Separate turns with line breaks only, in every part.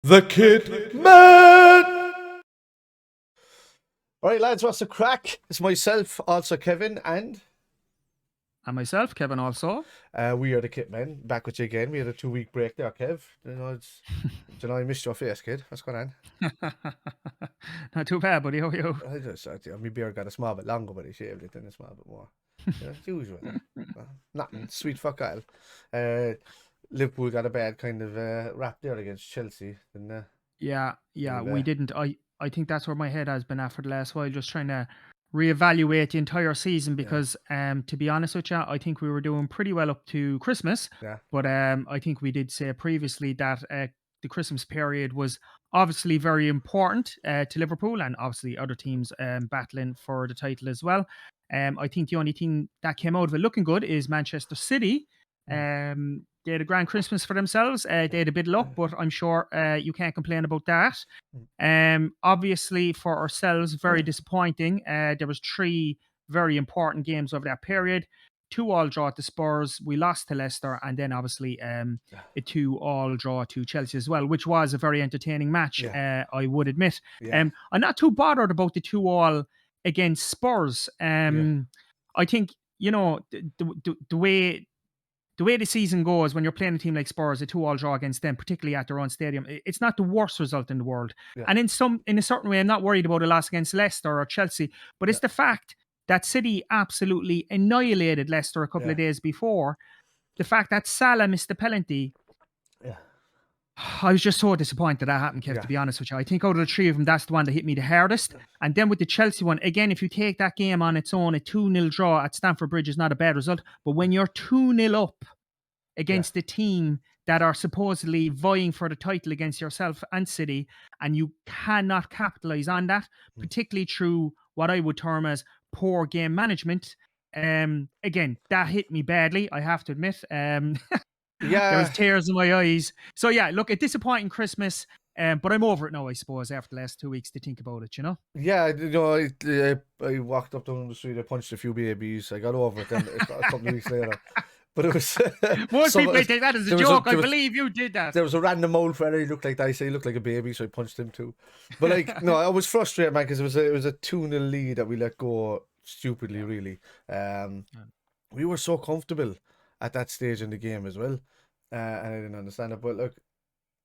The Kid Man! Alright, lads, what's the crack? It's myself, also Kevin, and
myself, Kevin, also.
We are the Kit Men. Back with you again. We had a 2-week break there, Kev. I missed your face, kid. What's going on?
Not too bad, buddy. How are you?
My beard got a small bit longer, but he shaved it in a small bit more. As usual. Nothing. Sweet fuck all. Liverpool got a bad kind of rap there against Chelsea. And,
Yeah, we didn't. I think that's where my head has been at for the last while, just trying to reevaluate the entire season because, to be honest with you, I think we were doing pretty well up to Christmas.
Yeah.
But I think we did say previously that the Christmas period was obviously very important to Liverpool and obviously other teams battling for the title as well. I think the only thing that came out of it looking good is Manchester City. They had a grand Christmas for themselves. They had a bit of luck, but I'm sure you can't complain about that. Obviously, for ourselves, very disappointing. There was 3 very important games over that period. 2-2 draw at the Spurs. We lost to Leicester, and then obviously a 2-2 draw to Chelsea as well, which was a very entertaining match. I would admit. I'm not too bothered about the 2-2 against Spurs. I think the way the season goes when you're playing a team like Spurs, a 2-2 draw against them, particularly at their own stadium, it's not the worst result in the world. And in a certain way, I'm not worried about a loss against Leicester or Chelsea, but it's the fact that City absolutely annihilated Leicester a couple of days before. The fact that Salah missed the penalty. I was just so disappointed that happened, Kev, to be honest with you. I think out of the 3 of them, that's the one that hit me the hardest. And then with the Chelsea one, again, if you take that game on its own, a 2-0 draw at Stamford Bridge is not a bad result. But when you're 2-0 up against the team that are supposedly vying for the title against yourself and City, and you cannot capitalize on that, particularly through what I would term as poor game management. Again, that hit me badly, I have to admit. There was tears in my eyes. So look, a disappointing Christmas, but I'm over it now, I suppose, after the last 2 weeks to think about it, you know?
Yeah, I walked up down the street, I punched a few babies, I got over it then a couple of weeks later. But it was
most people may take that as a joke. I believe you did that.
There was a random old fella. He looked like that. He looked like a baby, so I punched him too. But like, no, I was frustrated, man, because it was a 2-0 lead that we let go stupidly. Really, we were so comfortable at that stage in the game as well, and I didn't understand it. But look,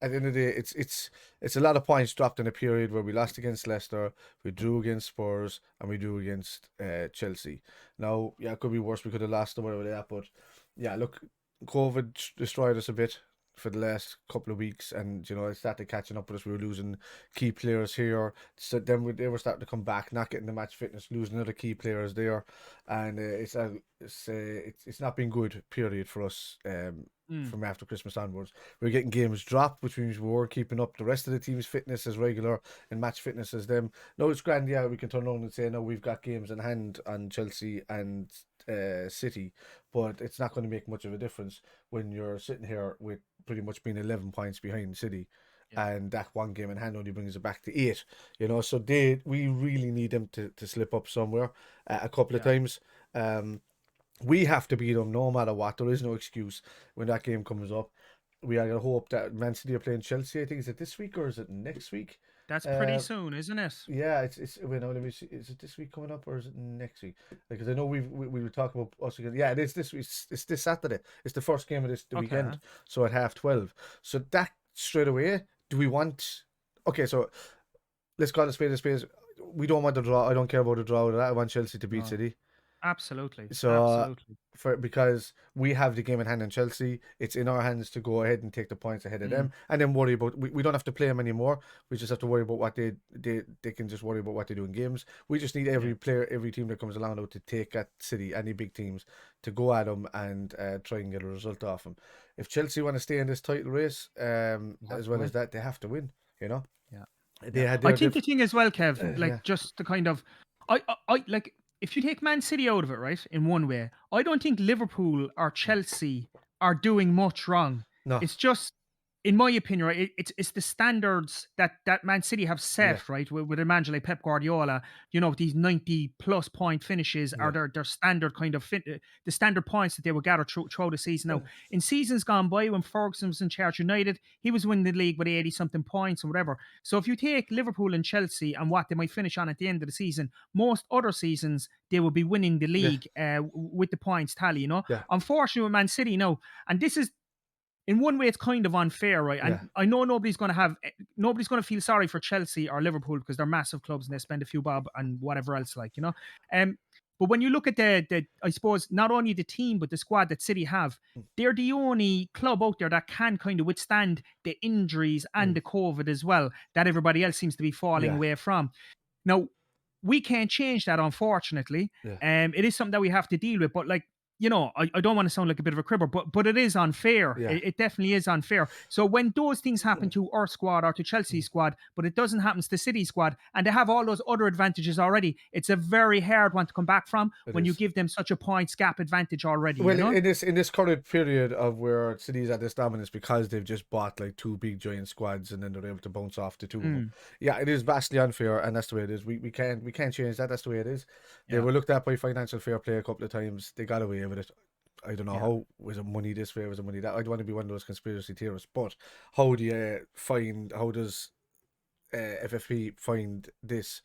at the end of the day, it's a lot of points dropped in a period where we lost against Leicester, we drew against Spurs, and we drew against Chelsea. Now, it could be worse. We could have lost or whatever that, but. Yeah, look, COVID destroyed us a bit for the last couple of weeks, and it started catching up with us. We were losing key players here, so then they were starting to come back, not getting the match fitness, losing other key players there, and it's not been good period for us from after Christmas onwards. We were getting games dropped, which means we were keeping up the rest of the team's fitness as regular and match fitness as them. No, it's grand. Yeah, we can turn around and say, no, we've got games in hand on Chelsea and City, but it's not going to make much of a difference when you're sitting here with pretty much being 11 points behind City, and that one game in hand only brings it back to 8. So we really need them to slip up somewhere a couple of times. We have to beat them no matter what. There is no excuse when that game comes up. We are going to hope that Man City are playing Chelsea. I think, is it this week or is it next week?
That's pretty soon, isn't it?
Yeah, it's wait, no, let me see. Is it this week coming up or is it next week? Because I know we were talking about us again. Yeah, it is this week. It's this Saturday. It's the first game of the weekend. So at 12:30. So that straight away, do we want? Okay, so let's call it spade a spade. We don't want the draw. I don't care about the draw. I want Chelsea to beat City.
Absolutely.
So because we have the game in hand in Chelsea, it's in our hands to go ahead and take the points ahead of them, and then worry about. We don't have to play them anymore. We just have to worry about what they can just worry about what they do in games. We just need every player, every team that comes along now to take at City, any big teams, to go at them and try and get a result off them. If Chelsea want to stay in this title race, as well as that, they have to win.
Yeah. I think the thing as well, Kev, just the kind of, I like. If you take Man City out of it, right, in one way, I don't think Liverpool or Chelsea are doing much wrong.
No.
It's just in my opinion, right, it's the standards that Man City have
Yeah,
set, right, with a manager like Pep Guardiola. These 90+ point finishes are
yeah,
their standard kind of the standard points that they would gather throughout the season. Now, in seasons gone by, when Ferguson was in charge of United, he was winning the league with 80 something points or whatever. So if you take Liverpool and Chelsea and what they might finish on at the end of the season, most other seasons they will be winning the
yeah,
league with the points tally.
yeah,
Unfortunately, with Man City now, and this is in one way it's kind of unfair, right?
yeah.
And I know nobody's going to feel sorry for Chelsea or Liverpool because they're massive clubs and they spend a few bob and whatever else, Um, but when you look at the I suppose not only the team but the squad that City have, they're the only club out there that can kind of withstand the injuries and
Mm,
the COVID as well that everybody else seems to be falling
yeah,
away from. Now, we can't change that, unfortunately.
yeah,
It is something that we have to deal with. But I don't want to sound like a bit of a cribber, but it is unfair.
yeah.
It definitely is unfair. So when those things happen to our squad or to Chelsea's
Mm,
squad, but it doesn't happen to the City squad, and they have all those other advantages already, it's a very hard one to come back from
it
when you
is.
give them such a points gap advantage already.
Well, in this current period of where City's at this dominance because they've just bought like two big giant squads and then they're able to bounce off the two of them.
Mm,
Yeah, it is vastly unfair, and that's the way it is. We can't change that. That's the way it is. They
yeah,
were looked at by financial fair play a couple of times. They got away with it. I don't know
yeah,
how. Was it money this way? Was it money that? I don't want to be one of those conspiracy theorists, but how do you find? How does FFP find these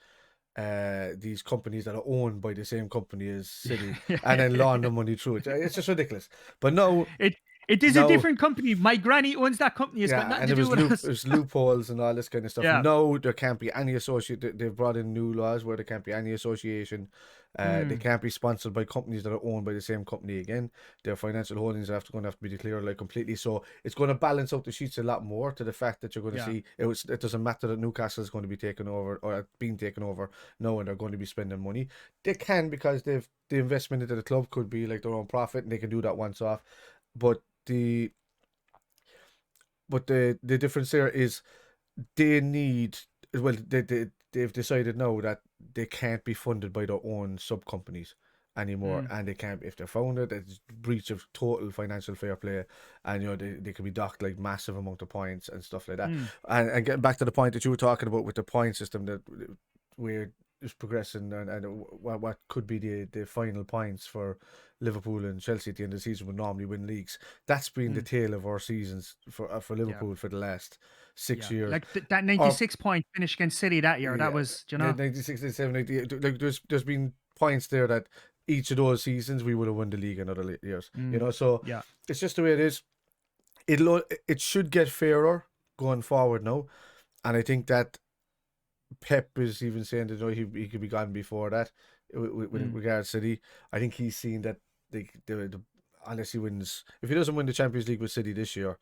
companies that are owned by the same company as City and then launder money through it? It's just ridiculous. But no,
it it is a
no,
different company. My granny owns that company. It's got
yeah,
nothing
and
to
it
do
was
with us.
it was loopholes and all this kind of stuff.
Yeah.
No, there can't be any associate. They've brought in new laws where there can't be any association. They
Mm,
can't be sponsored by companies that are owned by the same company again. Their financial holdings are going to have to be declared like completely. So it's going to balance out the sheets a lot more to the fact that you're going to
yeah.
see it doesn't matter that Newcastle is going to be taken over or being taken over. No, and they're going to be spending money. They can because the investment into the club could be like their own profit and they can do that once off. But the difference there is they need well they've decided now that they can't be funded by their own sub companies anymore,
Mm,
and they can't if they're founded. It's breach of total financial fair play, and they can be docked like massive amount of points and stuff like that.
mm,
And getting back to the point that you were talking about with the point system that we're just progressing, and what could be the final points for Liverpool and Chelsea at the end of the season would normally win leagues. That's been the
mm.
tale of our seasons for
Yeah.
Liverpool for the last 6 years.
Like that
Or
96 point finish against City that year. That
yeah,
was,
96, 97, 98. Like there's been points there that each of those seasons we would have won the league in other years.
mm,
So
yeah.
it's just the way it is. It should get fairer going forward now, and I think that Pep is even saying that he could be gone before that with
Mm.
regards to City. I think he's seen that unless he wins, if he doesn't win the Champions League with City this year,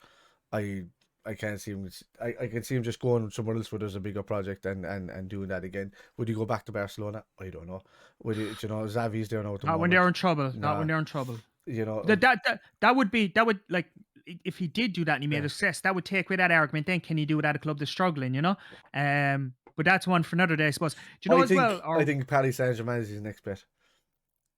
I I can't see him. I can see him just going somewhere else where there's a bigger project and doing that again. Would he go back to Barcelona? I don't know. Would he? Xavi's there now at the
Not when they're
moment.
in trouble. Not when
Nah,
they're in trouble.
you know.
That would like if he did do that and he made
Yeah.
a success, that would take away that argument. Then can he do it at a club that's struggling? But that's one for another day, I suppose. Do you know
I
as well?
think I
Or
think Paris Saint-Germain is his next bet.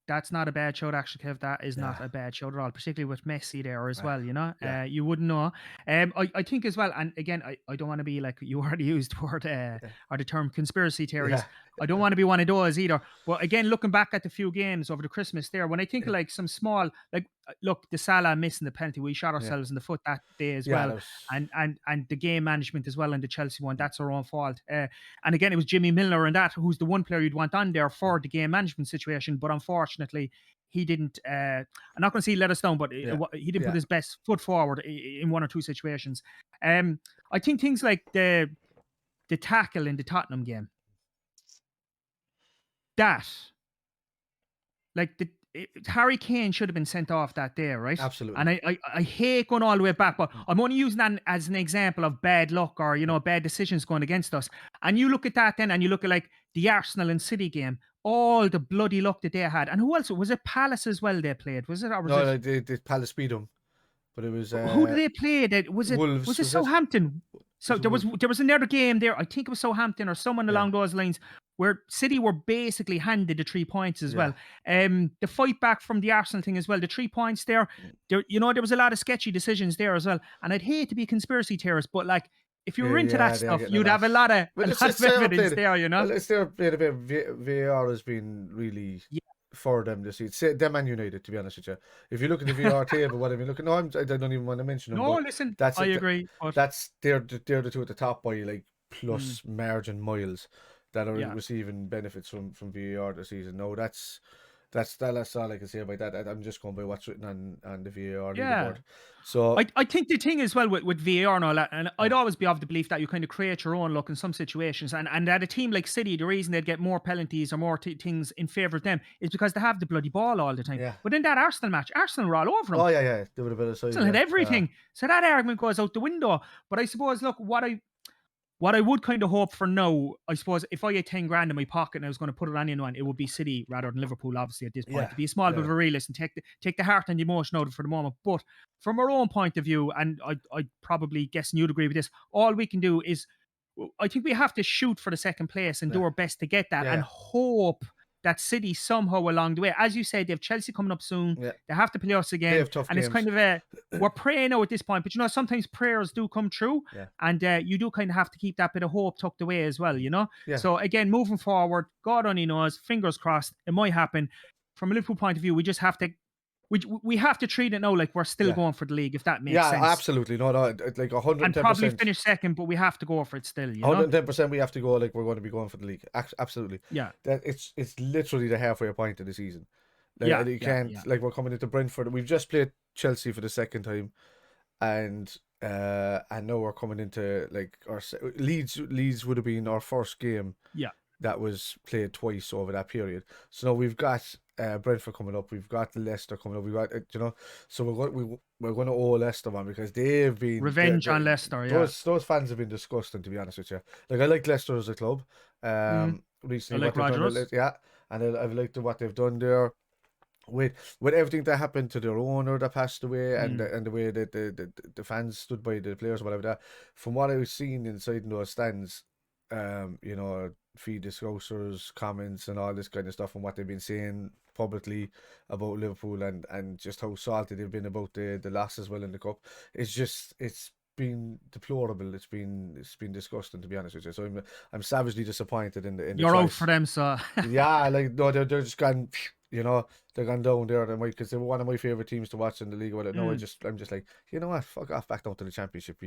that's not a bad shout, actually, Kev. That is
Yeah.
not a bad shout at all, particularly with Messi there as
Yeah.
well.
Yeah.
You wouldn't know. I think as well, and again, I don't want to be like you already used the word
Yeah.
or the term conspiracy theories.
Yeah.
I don't want to be one of those either. But again, looking back at the few games over the Christmas there, when I think of
Yeah.
like some small, like look, the Salah missing the penalty, we shot
Yeah.
ourselves in the foot that day as
Yeah.
well,
That was.
and the game management as well in the Chelsea one, that's our own fault. And again, it was Jimmy Milner and that who's the one player you'd want on there for the game management situation, but unfortunately he didn't. I'm not going to say let us down, but
Yeah.
he didn't put
Yeah.
his best foot forward in one or two situations. I think things like the tackle in the Tottenham game, that like Harry Kane should have been sent off that day, right?
Absolutely.
And I hate going all the way back, but
Mm.
I'm only using that as an example of bad luck or bad decisions going against us. And you look at that then, and you look at like the Arsenal and City game, all the bloody luck that they had, and who else was it? Palace as well. They played, was it, or was
No,
it?
no, they Palace beat them, but it was
Who did they play? That was
Wolves.
it
Was it?
Southampton? So
Was it
there was
Wolves?
there was another game there. I think it was Southampton or someone
Yeah.
along those lines where City were basically handed the 3 points as
Yeah.
well. The fight back from the Arsenal thing as well, the 3 points there, there was a lot of sketchy decisions there as well. And I'd hate to be conspiracy theorist, but like if you were into that
They are
stuff,
getting a
you'd
lot.
have a lot of
But
of evidence there, you know.
well, it's their played a bit. VAR has been really
Yeah.
for them this season. Say them and United, to be honest with you. If you look at the VAR table, what I mean, look, no, I don't even want to mention them,
No,
but
listen,
that's
I
it.
agree, but
They're the two at the top by like
mm,
plus margin miles that are
yeah.
receiving benefits from VAR this season. No, that's all I can say about that. I'm just going by what's written on the VAR
Yeah.
leaderboard. So
I think the thing as well with VAR and all that, and I'd
yeah,
always be of the belief that you kind of create your own luck in some situations, and that a team like City, the reason they'd get more penalties or more things in favour of them is because they have the bloody ball all the time.
yeah.
But in that Arsenal match, Arsenal were all over them.
Oh yeah. They would have been a size,
Arsenal had
yeah.
everything, so that argument goes out the window. But I suppose, look, what I would kind of hope for now, I suppose, if I had 10 grand in my pocket and I was going to put it on anyone, it would be City rather than Liverpool, obviously, at this point.
Yeah,
To be a small bit
yeah,
of a realist and take the heart and the emotion out of it for the moment. But from our own point of view, and I probably guessing you'd agree with this, all we can do is I think we have to shoot for the second place and do
yeah,
our best to get that and
yeah,
hope that City somehow along the way, as you said, they have Chelsea coming up soon.
yeah.
They have to play us
They
again.
have tough
And it's
games.
kind of we're praying now at this point, but sometimes prayers do come true.
Yeah,
And you do kind of have to keep that bit of hope tucked away as well, you know?
yeah,
So again, moving forward, God only knows, fingers crossed, it might happen. From a Liverpool point of view, we just have to we have to treat it now like we're still
yeah,
going for the league, if that makes
yeah.
sense.
Absolutely, no, like
And probably
110%.
finish second, but we have to go for it still, you know?
110%. We have to go like we're going to be going for the league. Absolutely.
Yeah.
That it's literally the halfway point of the season. Like
Yeah,
and you
yeah,
can't
yeah.
like we're coming into Brentford. We've just played Chelsea for the second time, and now we're coming into like Leeds. Leeds would have been our first game
Yeah.
that was played twice over that period. So now we've got Brentford coming up, we've got Leicester coming up, we've got so we're going to owe Leicester, man, because they've been
Revenge on Leicester, yeah.
those fans have been disgusting, to be honest with you. Like I like Leicester as a club.
Mm. I
Recently
like
what they've done,
Rodgers.
yeah, and I've liked what they've done there. With everything that happened to their owner that passed away, and
Mm.
and the way that the fans stood by the players or whatever that, from what I was seeing inside in those stands, feed disclosures, comments, and all this kind of stuff, and what they've been saying publicly about Liverpool, and just how salty they've been about the loss as well in the cup. It's been deplorable. It's been disgusting, to be honest with you. So I'm savagely disappointed in the
You're out
choice.
for them, so
Yeah, like no, they're just gone. They're gone down there. Because they were one of my favorite teams to watch in the league. Well, no,
Mm.
I'm just like, you know what, fuck off, back down to the championship.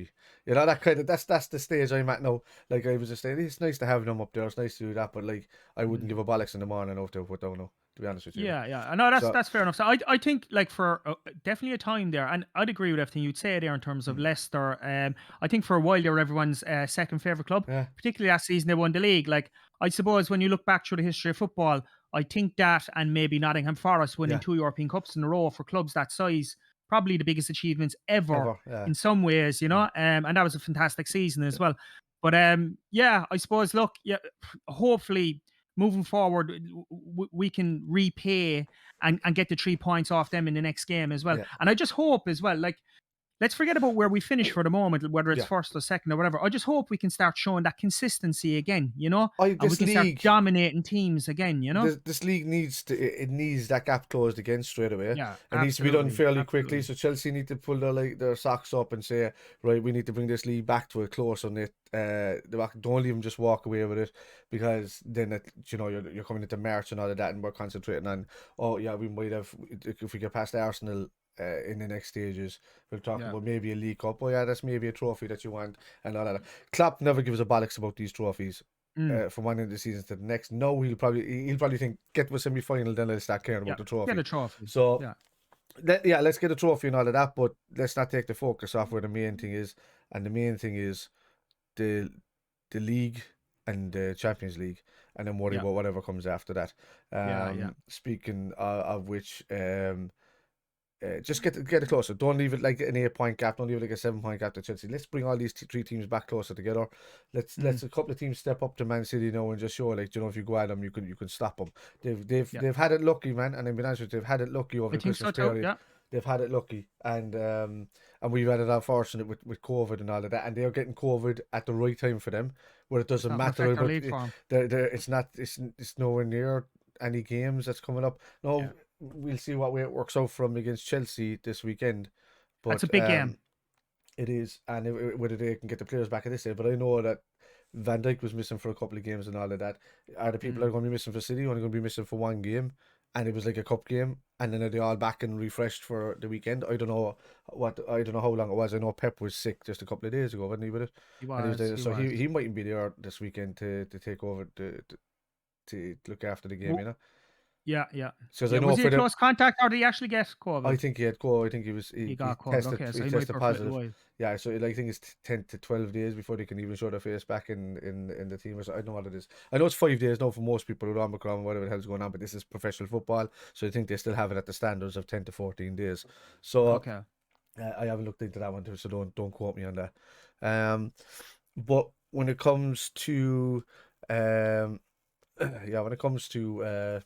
That kind of that's the stage I'm at now. Like I was just saying, it's nice to have them up there. It's nice to do that, but like I wouldn't
Mm.
give a bollocks in the morning if they were put down now. To be honest with you.
Yeah, yeah. I know
So
that's fair enough. So I think like for definitely a time there, and I'd agree with everything you'd say there in terms of
mm,
Leicester. I think for a while they were everyone's second favorite club,
yeah,
particularly last season they won the league. Like I suppose when you look back through the history of football, I think that and maybe Nottingham Forest winning
yeah,
2 European Cups in a row for clubs that size, probably the biggest achievements ever
ever, yeah,
in some ways,
mm,
and that was a fantastic season as
yeah,
well. But yeah, I suppose look, yeah, hopefully moving forward, we can repay and get the 3 points off them in the next game as well.
yeah,
And I just hope as well, like, let's forget about where we finish for the moment, whether it's
yeah.
first or second or whatever. I just hope we can start showing that consistency again, and we
This
can start
league.
dominating teams again.
This league needs it needs that gap closed again straight away.
Yeah,
It needs to be done
absolutely,
fairly quickly.
absolutely.
So Chelsea need to pull their socks up and say, right, we need to bring this league back to a closer knit. Don't leave them just walk away with it, because then you're coming into March and all of that, and we're concentrating on, oh yeah, we might have, if we get past Arsenal. In the next stages, we'll talk
Yeah.
about maybe a League Cup. Oh yeah, that's maybe a trophy that you want, and all that. Klopp never gives a bollocks about these trophies.
Mm,
From one end of the season to the next. No, he'll probably think, get to a semi final, then I'll start caring
yeah.
about the
Get
trophy.
a trophy.
So
Yeah.
let's get a trophy and all of that, but let's not take the focus off where the main thing is. And the main thing is the league and the Champions League, and then worry
Yeah.
about whatever comes after that.
Yeah.
Speaking of which, just get it closer. Don't leave it like an 8 point gap. Don't leave it like a 7 point gap to Chelsea. Let's bring all these three teams back closer together. Let's
Mm,
a couple of teams step up to Man City now and just show, like, if you go at them, you can stop them.
yeah.
They've had it lucky, man. And I've been honest with you, they've had it lucky over
I
the
think
Christmas
so too.
period.
Yeah.
they've had it lucky, and we've had it unfortunate with COVID and all of that, and they're getting COVID at the right time for them, where it
It's
doesn't
not going to
matter
affect our
about
league form.
it's not it's nowhere near any games that's coming up.
Yeah.
No, we'll see what way it works out for them against Chelsea this weekend,
That's a
but
big game.
it is, and whether they can get the players back at this day. But I know that Van Dijk was missing for a couple of games and all of that. Are the people that are going to be missing for City only going to be missing for one game? And it was like a cup game, and then are they all back and refreshed for the weekend? I don't know I don't know how long it was. I know Pep was sick just a couple of days ago, wasn't he, with it?
He
And he was
was.
there,
He
so
was.
he mightn't be there this weekend to take over to look after the game,
Wo-
you know.
Yeah, yeah.
Because I
Yeah.
know
Was he
for
a
the
close contact or did he actually get
I
COVID?
think he had COVID. I think
He
he
got COVID.
tested
Okay, so he might be for a little
positive.
while.
Yeah, so like, I think it's 10 to 12 days before they can even show their face back in the team. Or so I don't know what it is. I know it's 5 days now for most people with Omicron, whatever the hell's going on, but this is professional football, so I think they still have it at the standards of 10 to 14 days. So
Okay.
I haven't looked into that one too, so don't quote me on that. But when it comes to yeah, when it comes to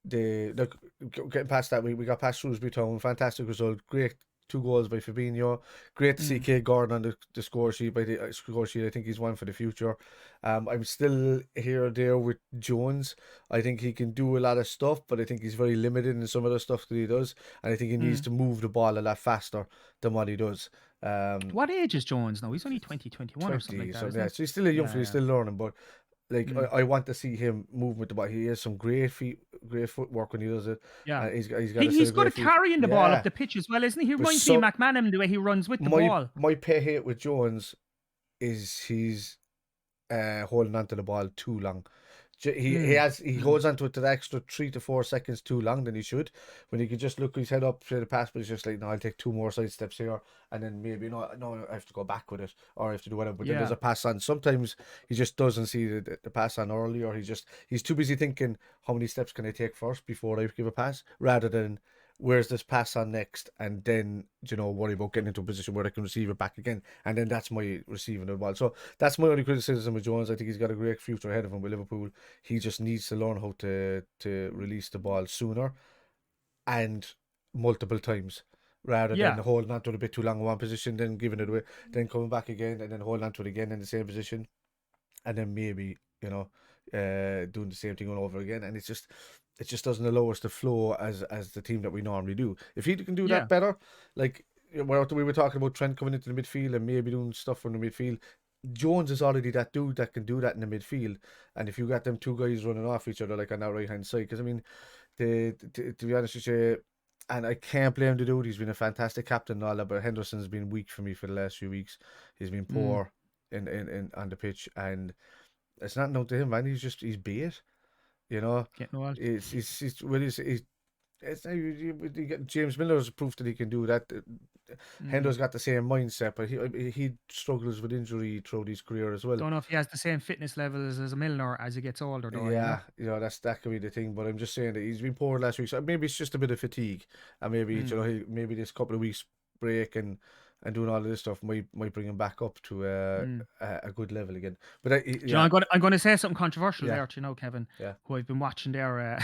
getting past that, we got past Shrewsbury Town, fantastic result, great 2 goals by Fabinho, great to see
Mm.
Kate Gordon on the score sheet. By the score sheet, I think he's one for the future. I'm still here or there with Jones. I think he can do a lot of stuff, but I think he's very limited in some of the stuff that he does, and I think he needs
Mm.
to move the ball a lot faster than what he does.
What age is Jones now? He's only 2021 or something
20
like that,
something,
isn't
yeah,
he?
so he's still a young
Yeah,
fella, he's
yeah.
still learning, but like
Mm.
I want to see him move with the ball. He has some great feet, great footwork when he does it.
Yeah.
He's got a set
He's
of
good
great
at
feet.
carrying the ball up
Yeah,
the pitch as well, isn't he? He
but
reminds me of
so
McManaman the way he runs with the ball.
my pet hate with Jones is he's holding onto the ball too long.
Mm.
He
Mm.
holds onto it to the extra 3 to 4 seconds too long than he should. When he could just look his head up to the pass, but he's just like, no, I'll take 2 more side steps here, and then maybe no, I have to go back with it, or I have to do whatever. But then there's
Yeah.
a pass on. Sometimes he just doesn't see the pass on early, or he's too busy thinking how many steps can I take first before I give a pass, rather than where's this pass on next, and then worry about getting into a position where I can receive it back again, and then that's my receiving the ball. So that's my only criticism with Jones. I think he's got a great future ahead of him with Liverpool. He just needs to learn how to release the ball sooner and multiple times, rather than
Yeah.
holding on to it a bit too long in one position, then giving it away, then coming back again, and then holding on to it again in the same position, and then maybe doing the same thing all over again, and it just doesn't allow us to flow as the team that we normally do. If he can do
Yeah.
that better, like we were talking about Trent coming into the midfield and maybe doing stuff from the midfield. Jones is already that dude that can do that in the midfield, and if you got them two guys running off each other like on that right hand side, because I mean, to be honest with you, and I can't blame the dude. He's been a fantastic captain and all that, but Henderson's been weak for me for the last few weeks. He's been
Mm.
poor in on the pitch, and it's not known to him, man. He's bait, you know.
Getting old.
He's well, it's you get James Miller's proof that he can do that.
Mm.
Hendo's got the same mindset, but he struggles with injury throughout his career as well.
Don't know if he has the same fitness levels as a Milner as he gets older, though.
Yeah, that could be the thing. But I'm just saying that he's been poor last week, so maybe it's just a bit of fatigue, and maybe
Mm.
maybe this couple of weeks break and doing all of this stuff might bring him back up to
Mm.
a good level again. But
Do you know, I'm going to say something controversial
yeah,
there, do you know, Kevin,
yeah.
who I've been watching there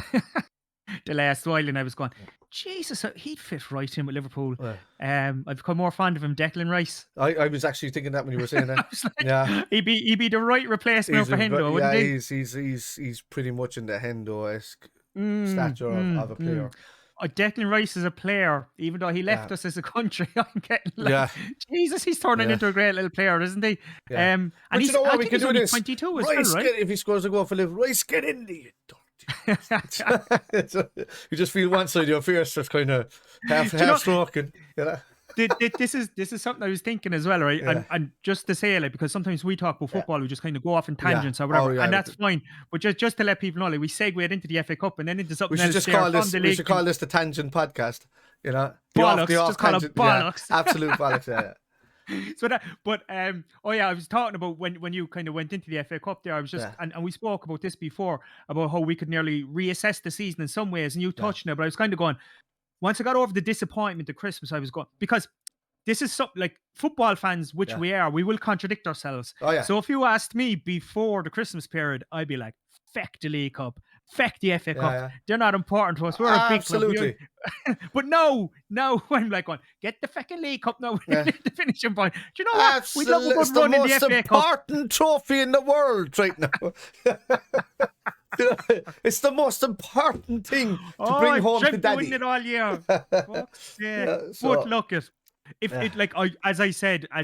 the last while, and I was going, Jesus, he'd fit right in with Liverpool.
Well,
I've become more fond of him, Declan Rice.
I was actually thinking that when you were saying
I
that.
was like,
Yeah,
he'd be the right replacement for Hendo, wouldn't
yeah,
he?
he's pretty much in the Hendo-esque
Mm,
stature
mm,
of a
mm.
player.
Declan Rice is a player, even though he
Yeah,
left us as a country. I'm getting like,
yeah,
Jesus, he's turning
yeah,
into a great little player, isn't he?
yeah.
And
But you know
I
what? We
think
can
he's
do
only
this.
22 as well,
Rice,
right?
if he scores a goal for Liverpool, Rice, get in there, you dirty. You just feel one side of your face just kind of half
Do you know,
stroking. You know?
this is something I was thinking as well, right?
Yeah,
And just to say, like, because sometimes we talk about
yeah,
football, we just kind of go off in
yeah.
tangents or
Oh
whatever,
yeah.
and that's fine. But just to let people know, like, we segued into the FA Cup and then into
We
something
should
else
just
there
call
from
this.
the
We
league.
should call this the Tangent Podcast. You know,
Bollocks,
the off
just call it
tangent. Yeah,
bollocks.
absolute bollocks. Yeah,
So that, but oh yeah, I was talking about when you kind of went into the FA Cup there. I was just
yeah,
and we spoke about this before about how we could nearly reassess the season in some ways, and you
yeah,
touched on it. But I was kind of going once I got over the disappointment at Christmas, I was going because this is something like football fans, which
yeah.
we will contradict ourselves.
Oh yeah,
So if you asked me before the Christmas period, I'd be like, feck the League Cup, feck the FA
Yeah,
Cups.
yeah.
They're not important to us. We're a big club.
Absolutely.
But no, I'm like going, get the fucking League Cup now.
Yeah.
The finishing point. Do you know what? We'd love a
Absolutely.
good
It's the
run in the
most
FA Cup.
important trophy in the world right now. You know, it's the most important thing to bring home to
Dreamt of winning
daddy.
it all year. Fuck's sake.
Yeah,
But
so
look it. If
yeah,
it like as I said, I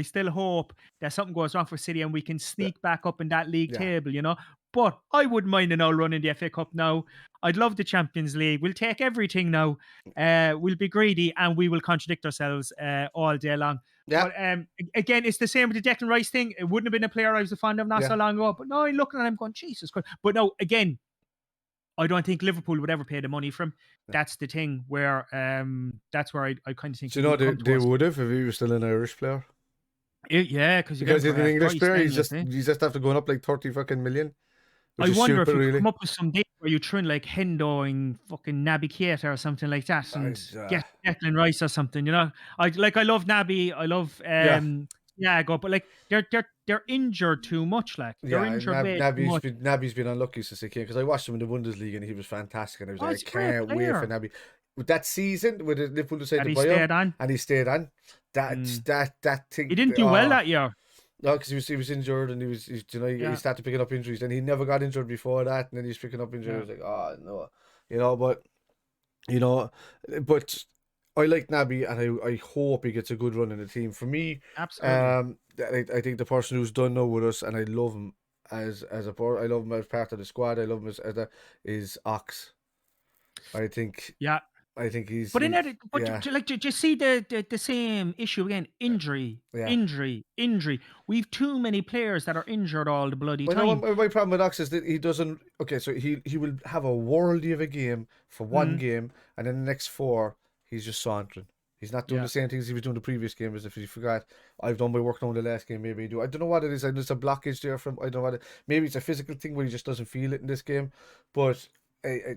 still hope that something goes wrong for City and we can
yeah,
sneak back up in that league
yeah,
table, you know. But I wouldn't mind an old run in the FA Cup now. I'd love the Champions League. We'll take everything now. We'll be greedy and we will contradict ourselves all day long.
yeah,
But again, it's the same with the Declan Rice thing. It wouldn't have been a player I was a fan of not
yeah.
so long ago. But no, I'm looking at him going, Jesus Christ. But no, again, I don't think Liverpool would ever pay the money for him.
Yeah.
That's the thing where that's where I kind of think
So
he
you know
would come to
they
us.
would have if he was still an Irish player.
Yeah, because you get him
Because he's
for
an
half
English
price
player,
then,
he's
like, eh?
just after going up like 30 fucking million, which
I
is
wonder if
super
you could
really.
come up with some day where you throw in like Hendo and fucking Naby Keita or something like that and get Declan Rice or something, you know. I love Naby, I love
Yeah,
Thiago, but like they're injured too much, like they're
yeah. And
injured way too much.
Naby's been unlucky since he came because I watched him in the Bundesliga and he was fantastic and I was
Oh,
like, I
he's a great
can't wait for
player.
Naby. With that season, with Liverpool decided
That
to
he
buy him
stayed on.
and he stayed on,
Mm.
that
He
thing.
didn't do well that year.
No, because he was injured and you know he
Yeah.
started picking up injuries and he never got injured before that and then he's picking up injuries.
Yeah.
Like oh no, you know, you know, but I like Naby and I hope he gets a good run in the team. For me,
Absolutely.
I think the person who's done now with us and I love him I love him as part of the squad. I love him is Ox. I think
Yeah.
I think
But
he's yeah
do you see the same issue again? Injury,
yeah.
injury, injury. We've too many players that are injured all the bloody
Well, no,
time.
my problem with Ox is that he doesn't. Okay, so he will have a worldie of a game for one
Mm,
game, and then the next four he's just sauntering. He's not doing
yeah,
the same things he was doing the previous game. As if he forgot, I've done my work now in the last game. Maybe I do. I don't know what it is. And there's a blockage there from. I don't know what. Maybe it's a physical thing where he just doesn't feel it in this game. But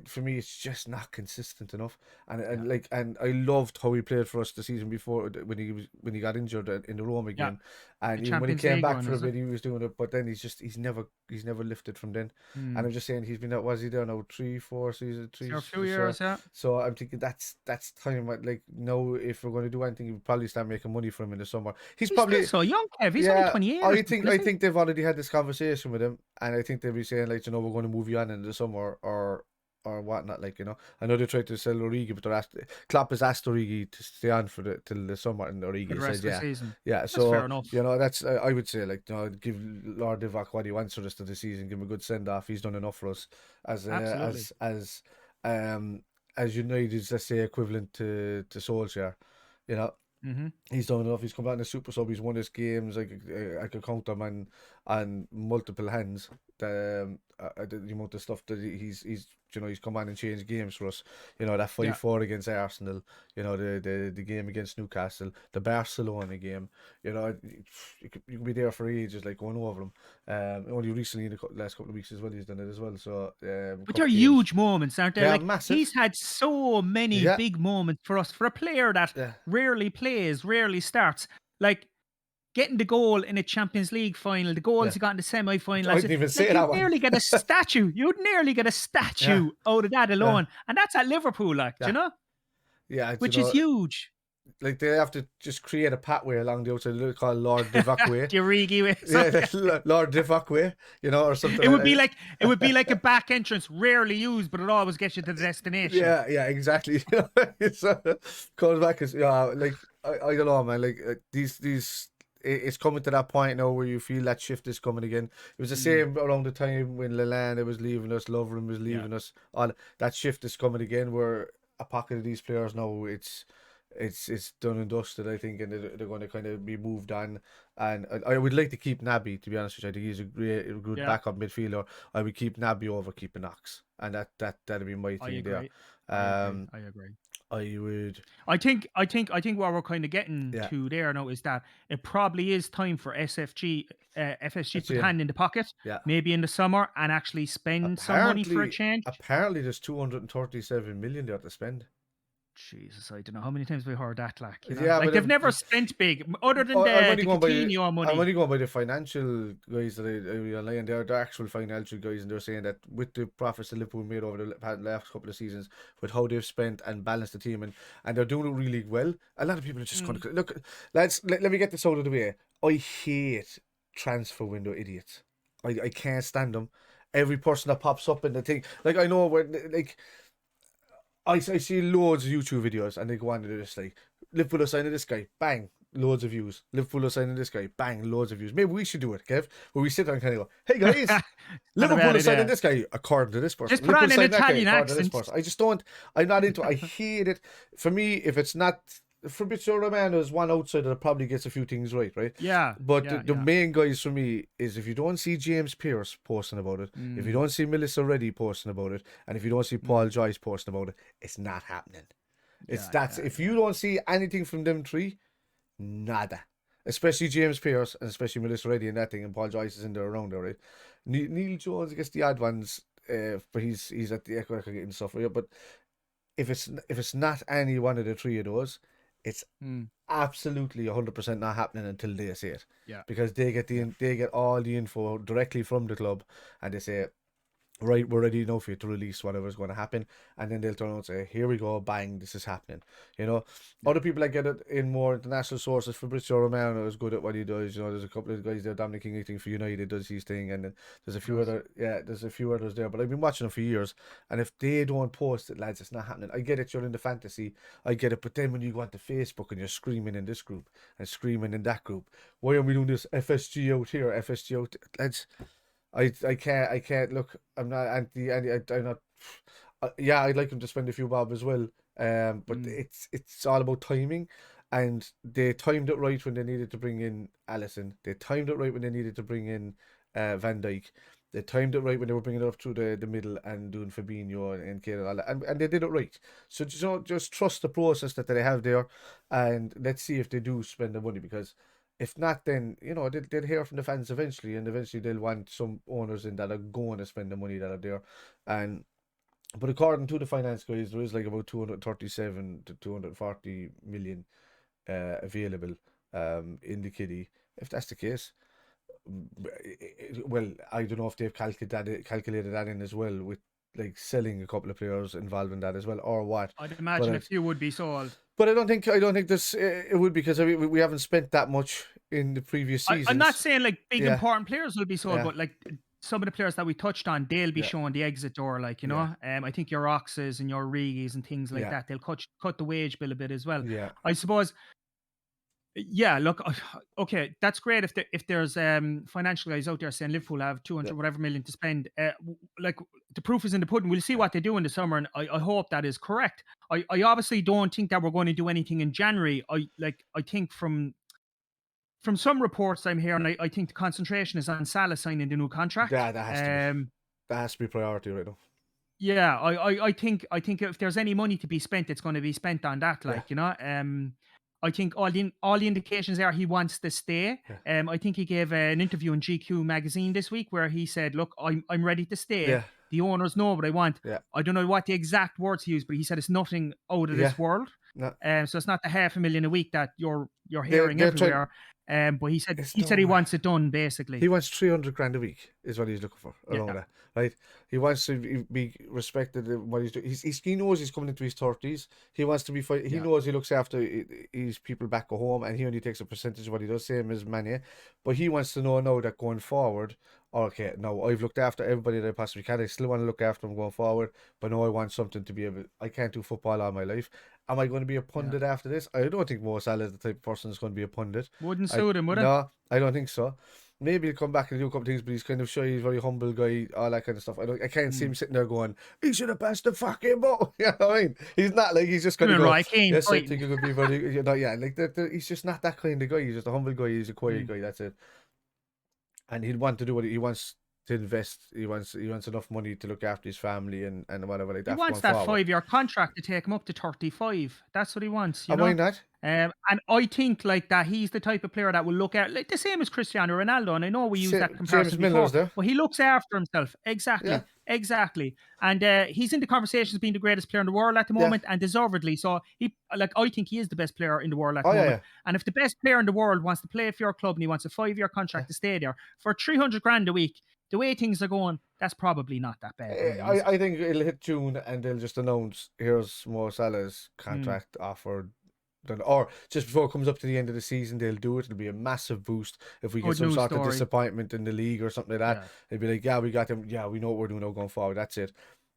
for me, it's just not consistent enough.
yeah,
And I loved how he played for us the season before when he got injured in the Roma
yeah.
game,
The
and even when he
Champions
came
League
back
one,
for a
is it?
bit, he was doing it. But then he's never lifted from then. And
Mm.
I'm just saying he's been out. Was he there now? 3, 4 seasons, three.
So a few
So,
years, yeah.
so I'm thinking that's time. Like now, if we're going to do anything, we'll probably start making money from him in the summer. He's
He's still
probably
so young, Kev. He's only
yeah.
28 or
I
something,
think
isn't he?
they've already had this conversation with him, and I think they'll be saying like, you know, we're going to move you on in the summer or whatnot. Like, you know, I know they tried to sell Origi, but Klopp has asked Origi to stay on till the summer, and
For
Origi
the
said
rest of the
yeah,
season.
yeah.
That's
So
fair enough.
you know, that's I would say like, you know, give Lord Divock what he wants for the rest of the season. Give him a good send off. He's done enough for us as
Absolutely.
um as United's, let's say, equivalent to Solskjaer. You know,
Mm-hmm.
he's done enough. He's come out in a super sub. He's won his games. I could count them on multiple hands. The amount of stuff that he's you know he's come on and changed games for us. You know that
Yeah.
5-4 against Arsenal. You know the game against Newcastle, the Barcelona game. You know you could be there for ages, like going over them. Only recently in the last couple of weeks as well, he's done it as well. So
But
cup
they're
games.
huge moments, aren't they?
They are
Like
massive.
he's had so many
Yeah,
big moments for us for a player that
yeah,
rarely plays, rarely starts. Like getting the goal in a Champions League final, the goals
yeah.
he got in the semi-final,
I didn't even say
like
that one.
you'd nearly get a
Yeah,
statue out of that
yeah,
alone, and that's at Liverpool, like, do you
yeah,
know,
yeah. You
which is
know.
huge.
Like they have to just create a pathway along the outside, called Lord Divock Way.
The Origi way.
Yeah, that's Lord Divock Way, you know, or something
It
like
would be
that.
like a back entrance, rarely used, but it always gets you to the destination.
Yeah, exactly. It's comes back as like I don't know, man. Like it's coming to that point now where you feel that shift is coming again. It was the
Mm,
same around the time when Lallana was leaving us, Lovren was
yeah,
leaving us. All that shift is coming again, where a pocket of these players now it's done and dusted, I think, and they're going to kind of be moved on. And I would like to keep Naby, to be honest with you. I think he's a good
yeah.
backup midfielder. I would keep Naby over keeping Knox, and that'd be my
I
thing there.
agree. I agree. I agree.
I would,
I think what we're kind of getting
yeah.
to there now is that it probably is time for FSG to
That's
put
it.
hand in the pocket,
Yeah.
maybe in the summer, and actually spend some money for a change.
Apparently, there's 237 million there to spend.
Jesus, I don't know how many times we heard that, like,
Yeah,
like
but
they've never spent big other than
I'm only
the
going by
Coutinho
I'm
money.
only going by the financial guys that I rely on. They're the actual financial guys, and they're saying that with the profits that Liverpool made over the last couple of seasons, with how they've spent and balanced the team, and they're doing it really well. A lot of people are just going
Mm.
to look. Let me get this out of the way. I hate transfer window idiots. I can't stand them. Every person that pops up in the thing, like I know where like. I see loads of YouTube videos and they go on and they're just like, Liverpool are signing this guy, bang, loads of views. Liverpool are signing this guy, bang, loads of views. Maybe we should do it, Kev, where we sit there and kind of go, hey guys,
Not a
Liverpool
bad
are signing
idea.
this guy according to this person.
Just put
Liverpool
on an
signing that guy
Italian
according to this
accent.
person. I just don't, I'm not into it. I hate it. For me, if it's not, Fabrizio Romano is one outsider that probably gets a few things right?
Yeah,
But
yeah,
the
yeah.
main guys for me is if you don't see James Pearce posting about it, if you
Mm,
don't see Melissa Reddy posting about it, and if you don't see Paul
mm.
Joyce posting about it, it's not happening.
Yeah,
That's
yeah,
if
yeah.
you don't see anything from them three, nada. Especially James Pearce and especially Melissa Reddy and that thing, and Paul Joyce is in there around there, right? Neil Jones gets the odd ones, but he's at the Echo getting stuff, yeah. But if it's not any one of the three of those, it's
Mm,
absolutely 100% not happening until they say it,
yeah,
because
yeah.
they get all the info directly from the club, and they say, right, we're ready now for you to release whatever's going to happen, and then they'll turn around and say, here we go, bang, this is happening.
Yeah.
Other people that get it in more international sources, Fabrizio Romano is good at what he does. There's a couple of guys there, Dominic King for United does his thing, and then there's a
He
few
does.
other, there's a few others there, but I've been watching them for years, and if they don't post it, lads, it's not happening. I get it, you're in the fantasy, I get it, but then when you go onto Facebook and you're screaming in this group and screaming in that group, why are we doing this FSG out here, FSG out, lads? I can't look. I'm not I'm not. Yeah, I'd like him to spend a few bob as well. But
Mm,
it's all about timing, and they timed it right when they needed to bring in Allison. They timed it right when they needed to bring in Van Dijk. They timed it right when they were bringing it up through the middle and doing Fabinho and Kane and all that, and they did it right. So just trust the process that they have there, and let's see if they do spend the money, because if not, then they'll hear from the fans eventually, and eventually they'll want some owners in that are going to spend the money that are there. And but according to the finance guys, there is like about 237 to 240 million available in the kitty. If that's the case, well, I don't know if they've calculated that in as well, with like selling a couple of players involved in that as well, or what.
I'd
But
imagine a few would be sold.
I don't think this it would, because I mean, we haven't spent that much in the previous
I'm not
seasons.
saying like big
Yeah,
important players will be sold,
yeah,
but like some of the players that we touched on, they'll be
yeah,
showing the exit door, like,
yeah,
I think your Oxes and your Rigis and things like
yeah,
that, they'll cut the wage bill a bit as well.
yeah,
I suppose. Yeah, look, okay, that's great if there's financial guys out there saying Liverpool have
yeah,
200 whatever million to spend. Like the proof is in the pudding. We'll see
yeah,
what they do in the summer, and I hope that is correct. I obviously don't think that we're going to do anything in January. I think from some reports I'm hearing, I think the concentration is on Salah signing the new contract.
that has to be priority right now.
Yeah, I think if there's any money to be spent, it's going to be spent on that.
Yeah,
I think all the indications are he wants to stay.
yeah,
I think he gave an interview in GQ magazine this week where he said, "Look, I'm ready to stay.
yeah,
The owners know what I want."
yeah,
I don't know what the exact words he used, but he said it's nothing out of
yeah.
this world.
No,
So it's not the 500,000 a week that you're hearing
they're trying.
everywhere. But he said
It's
he said he
no.
wants it done basically.
He wants 300 grand a week is what he's looking for around
Yeah,
that, right? He wants to be respected in what he's doing. He knows he's coming into his 30s. He wants to be he
yeah,
knows he looks after his people back at home, and he only takes a percentage of what he does, same as Mane. But he wants to know now that going forward, okay, now I've looked after everybody that I possibly can. I still want to look after them going forward, but now I want something to be able. I can't do football all my life. Am I going to be a
yeah.
pundit after this? I don't think Mo Salah is the type of person that's going to be a pundit.
Wouldn't
I
suit him, would it?
No, I don't think so. Maybe he'll come back and do a couple of things, but he's kind of shy. He's a very humble guy, all that kind of stuff. I can't see
Mm.
him sitting there going, "He should have passed the fucking ball." You know what I mean? He's not like he's just
Come
going to
in,
go.
Roy Keane
Yes, I
fighting.
think it could be very. Yeah, like he's just not that kind of guy. He's just a humble guy. He's a quiet
Mm.
guy. That's it. And he'd want to do what he wants to invest. He wants enough money to look after his family and whatever like
He
that
wants
going
that
forward.
5-year contract to take him up to 35. That's what he wants, you
And why
know.
not?
And I think like that he's the type of player that will look at like the same as Cristiano Ronaldo. And I know we used that
James
comparison
Milner's
before,
there.
but he looks after himself.
Yeah,
Exactly. And he's in the conversations being the greatest player in the world at the
yeah.
moment, and deservedly. So I think he is the best player in the world at
Oh
the
yeah,
moment.
yeah.
And if the best player in the world wants to play for your club and he wants a 5-year contract to stay there for 300 grand a week, the way things are going, that's probably not that bad, really, is it?
I think it'll hit June and they'll just announce here's Mo Salah's contract offer. Or just before it comes up to the end of the season, they'll do it. It'll be a massive boost if we get
Good
some
news
sort of
story.
disappointment in the league or something like that.
Yeah.
They'll be like, yeah, we got them. Yeah, we know what we're doing now going forward. That's it.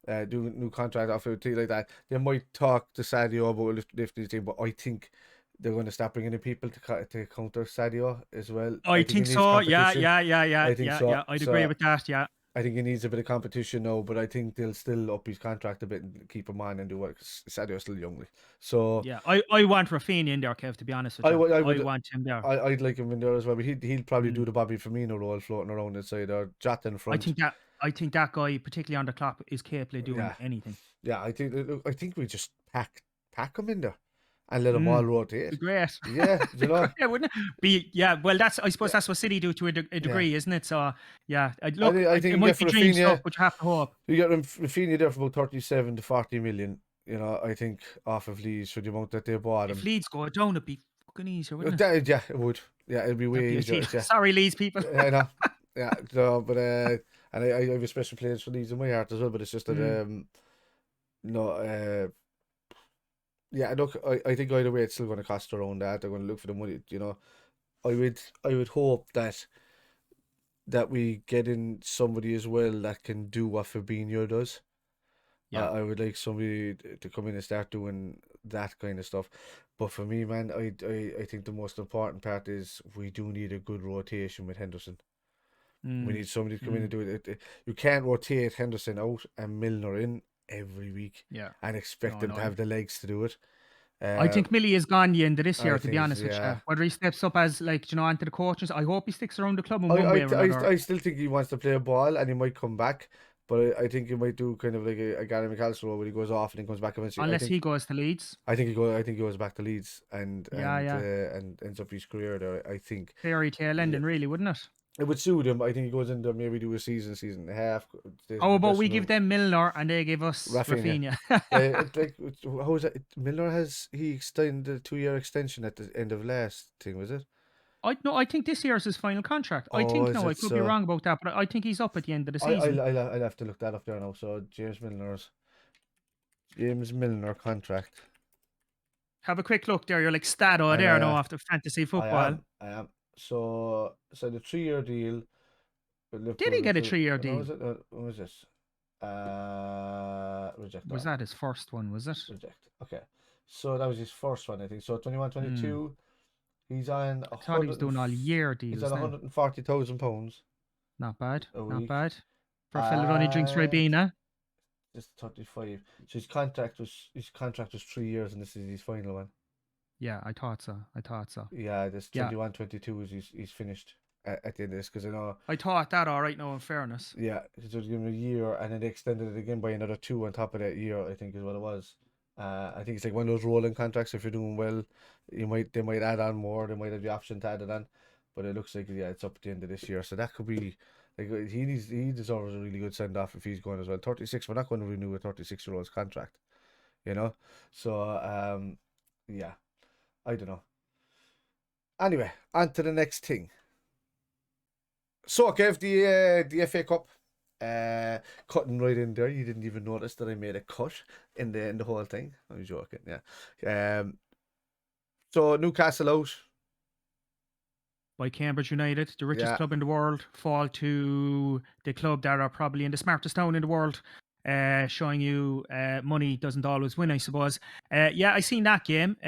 Do a new contract offer, things like that. They might talk to Sadio about lifting his team, but I think they're going to start bringing in people to counter Sadio as well.
I
I think he
think
needs
so. Yeah.
competition. I think so.
I'd agree with that. Yeah.
I think he needs a bit of competition now, but I think they'll still up his contract a bit and keep him on and do what Sadio's still young. So
Yeah. I want Rafinha in there, Kev, to be honest with
I
you.
would, I
I
would,
want him there.
I'd like him in there as well. But he'll probably do
Mm.
the Bobby Firmino role, floating around inside or Jota in front.
I think that guy, particularly on the clock, is capable of doing anything.
Yeah. I think we just pack him in there and let them all rotate.
Be great.
Yeah, you know.
Great, wouldn't it? Well, I suppose that's what City do to a degree, isn't it? So yeah, look,
I think
it
you
might
get
be
for
dream
Rafinha,
stuff, but you have to hope.
You get Rafinha there for about 37 to 40 million. You know, I think off of Leeds for the amount that they bought him.
If Leeds go down, it'd be fucking easier, wouldn't it?
Yeah, it would. Yeah, it'd be way easier. Yeah.
Sorry, Leeds people.
I know. Yeah, no, but and I have a special place for Leeds in my heart as well. But it's just that yeah, look, I think either way it's still going to cost around that. They're going to look for the money. You know, I would hope that we get in somebody as well that can do what Fabinho does.
Yeah.
I would like somebody to come in and start doing that kind of stuff. But for me, man, I think the most important part is we do need a good rotation with Henderson. We need somebody to come in and do it. You can't rotate Henderson out and Milner in every week and expect them to have the legs to do it.
I think Millie is gone the end of this year, to be
think
honest with
yeah.
you. Whether he steps up as onto the coaches, I hope he sticks around the club in one way or another.
I still think he wants to play a ball and he might come back, but I think he might do kind of like a Gary McAllister role where he goes off and then comes back eventually.
Unless he goes to Leeds.
I think he goes back to Leeds and ends up his career there. I think
fairy tale ending, really, wouldn't it?
It would suit him. I think he goes in there, maybe do a season and a half.
How about we give them Milner and they give us Rafinha?
How is it? Milner he extended a 2-year extension at the end of last thing, was it?
I think this year is his final contract. I could be wrong about that, but I think he's up at the end of the season.
I'll have to look that up there now. So James Milner contract.
Have a quick look there. You're like Stado there now after fantasy football.
I am. So the 3-year deal.
Did he get a 3-year deal?
What was this? Reject.
Was that his first one? Was it?
Reject. Okay. So that was his first one, I think. So 21-22. He's on.
I thought he was doing all year deals.
He's on £140,000.
Not bad. Not bad. For a fella that only drinks Ribena.
Just 35. So his contract was 3 years, and this is his final one.
Yeah, I thought so.
Yeah, this 21-22 is he's finished at the end of this, because I know.
I thought that all right now, in fairness.
Yeah, so give him a year, and then they extended it again by another 2 on top of that year, I think is what it was. I think it's like one of those rolling contracts. If you're doing well, they might add on more. They might have the option to add it on, but it looks like it's up at the end of this year. So that could be like he deserves a really good send off if he's going as well. 36. We're not going to renew a 36-year-old's contract, you know. So yeah, I don't know. Anyway, on to the next thing. So Kev, the FA Cup. Cutting right in there. You didn't even notice that I made a cut in the whole thing. I'm joking, yeah. So Newcastle out
by Cambridge United, the richest club in the world, fall to the club that are probably in the smartest town in the world. Showing you money doesn't always win, I suppose. I seen that game.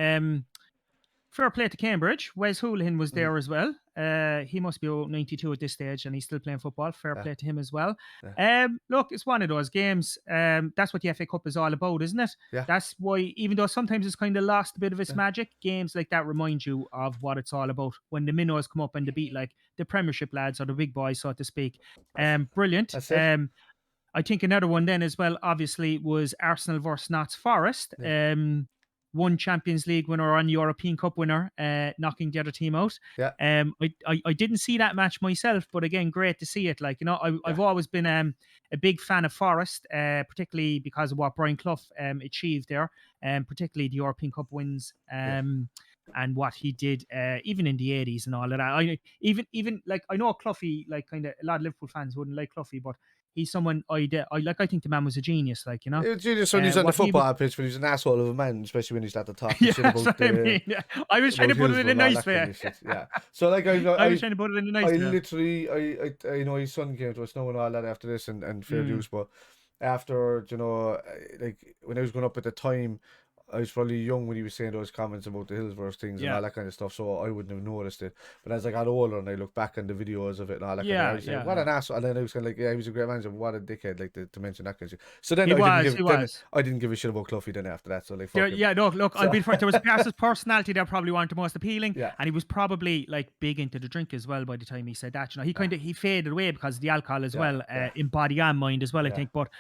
Fair play to Cambridge. Wes Hoolahan was there as well. He must be about 92 at this stage, and he's still playing football. Fair
Yeah.
play to him as well.
Yeah.
Look, it's one of those games. That's what the FA Cup is all about, isn't it?
Yeah.
That's why, even though sometimes it's kind of lost a bit of its
Yeah.
magic, games like that remind you of what it's all about. When the minnows come up and they beat like the Premiership lads or the big boys, so to speak. Brilliant.
That's it.
I think another one then as well, obviously, was Arsenal versus Notts Forest.
Yeah.
One Champions League winner and European Cup winner, knocking the other team out.
Yeah.
I didn't see that match myself, but again, great to see it. Like, you know, I've always been a big fan of Forest, particularly because of what Brian Clough achieved there, particularly the European Cup wins. And what he did, even in the 80s and all of that. I even like, I know Cloughie, like, kind of a lot of Liverpool fans wouldn't like Cloughie, but he's someone I like. I think the man was a genius, like, you know.
It was genius when he was on the
What he
football pitch, but he was an asshole of a man, especially when he started talking
Yeah,
shit
that's
about
what I mean. Yeah. I was trying to put it in a
Hillsborough and all
nice
that kind
way.
of shit. Yeah. So like
I was
I
trying to put it in a nice
I
way.
literally I you know, his son came to us now and all that after this, and fair dues, but after, you know, like when I was growing up at the time, I was probably young when he was saying those comments about the Hillsborough things and
Yeah.
all that kind of stuff, so I wouldn't have noticed it. But as I got older and I look back on the videos of it and all that kind of, I was like, what an asshole. And then I was kind of like, yeah, he was a great manager, but what a dickhead, like, to mention that kind of shit. So then
He
I
was.
didn't give a shit about Cloughie then after that. So like, fuck him.
Yeah, no, look, I'll
So-
be fair. There was a person's personality that probably weren't the most appealing,
Yeah.
and he was probably like big into the drink as well by the time he said that. You know, he kind of he faded away because of the alcohol as well, in body and mind as well, I think. But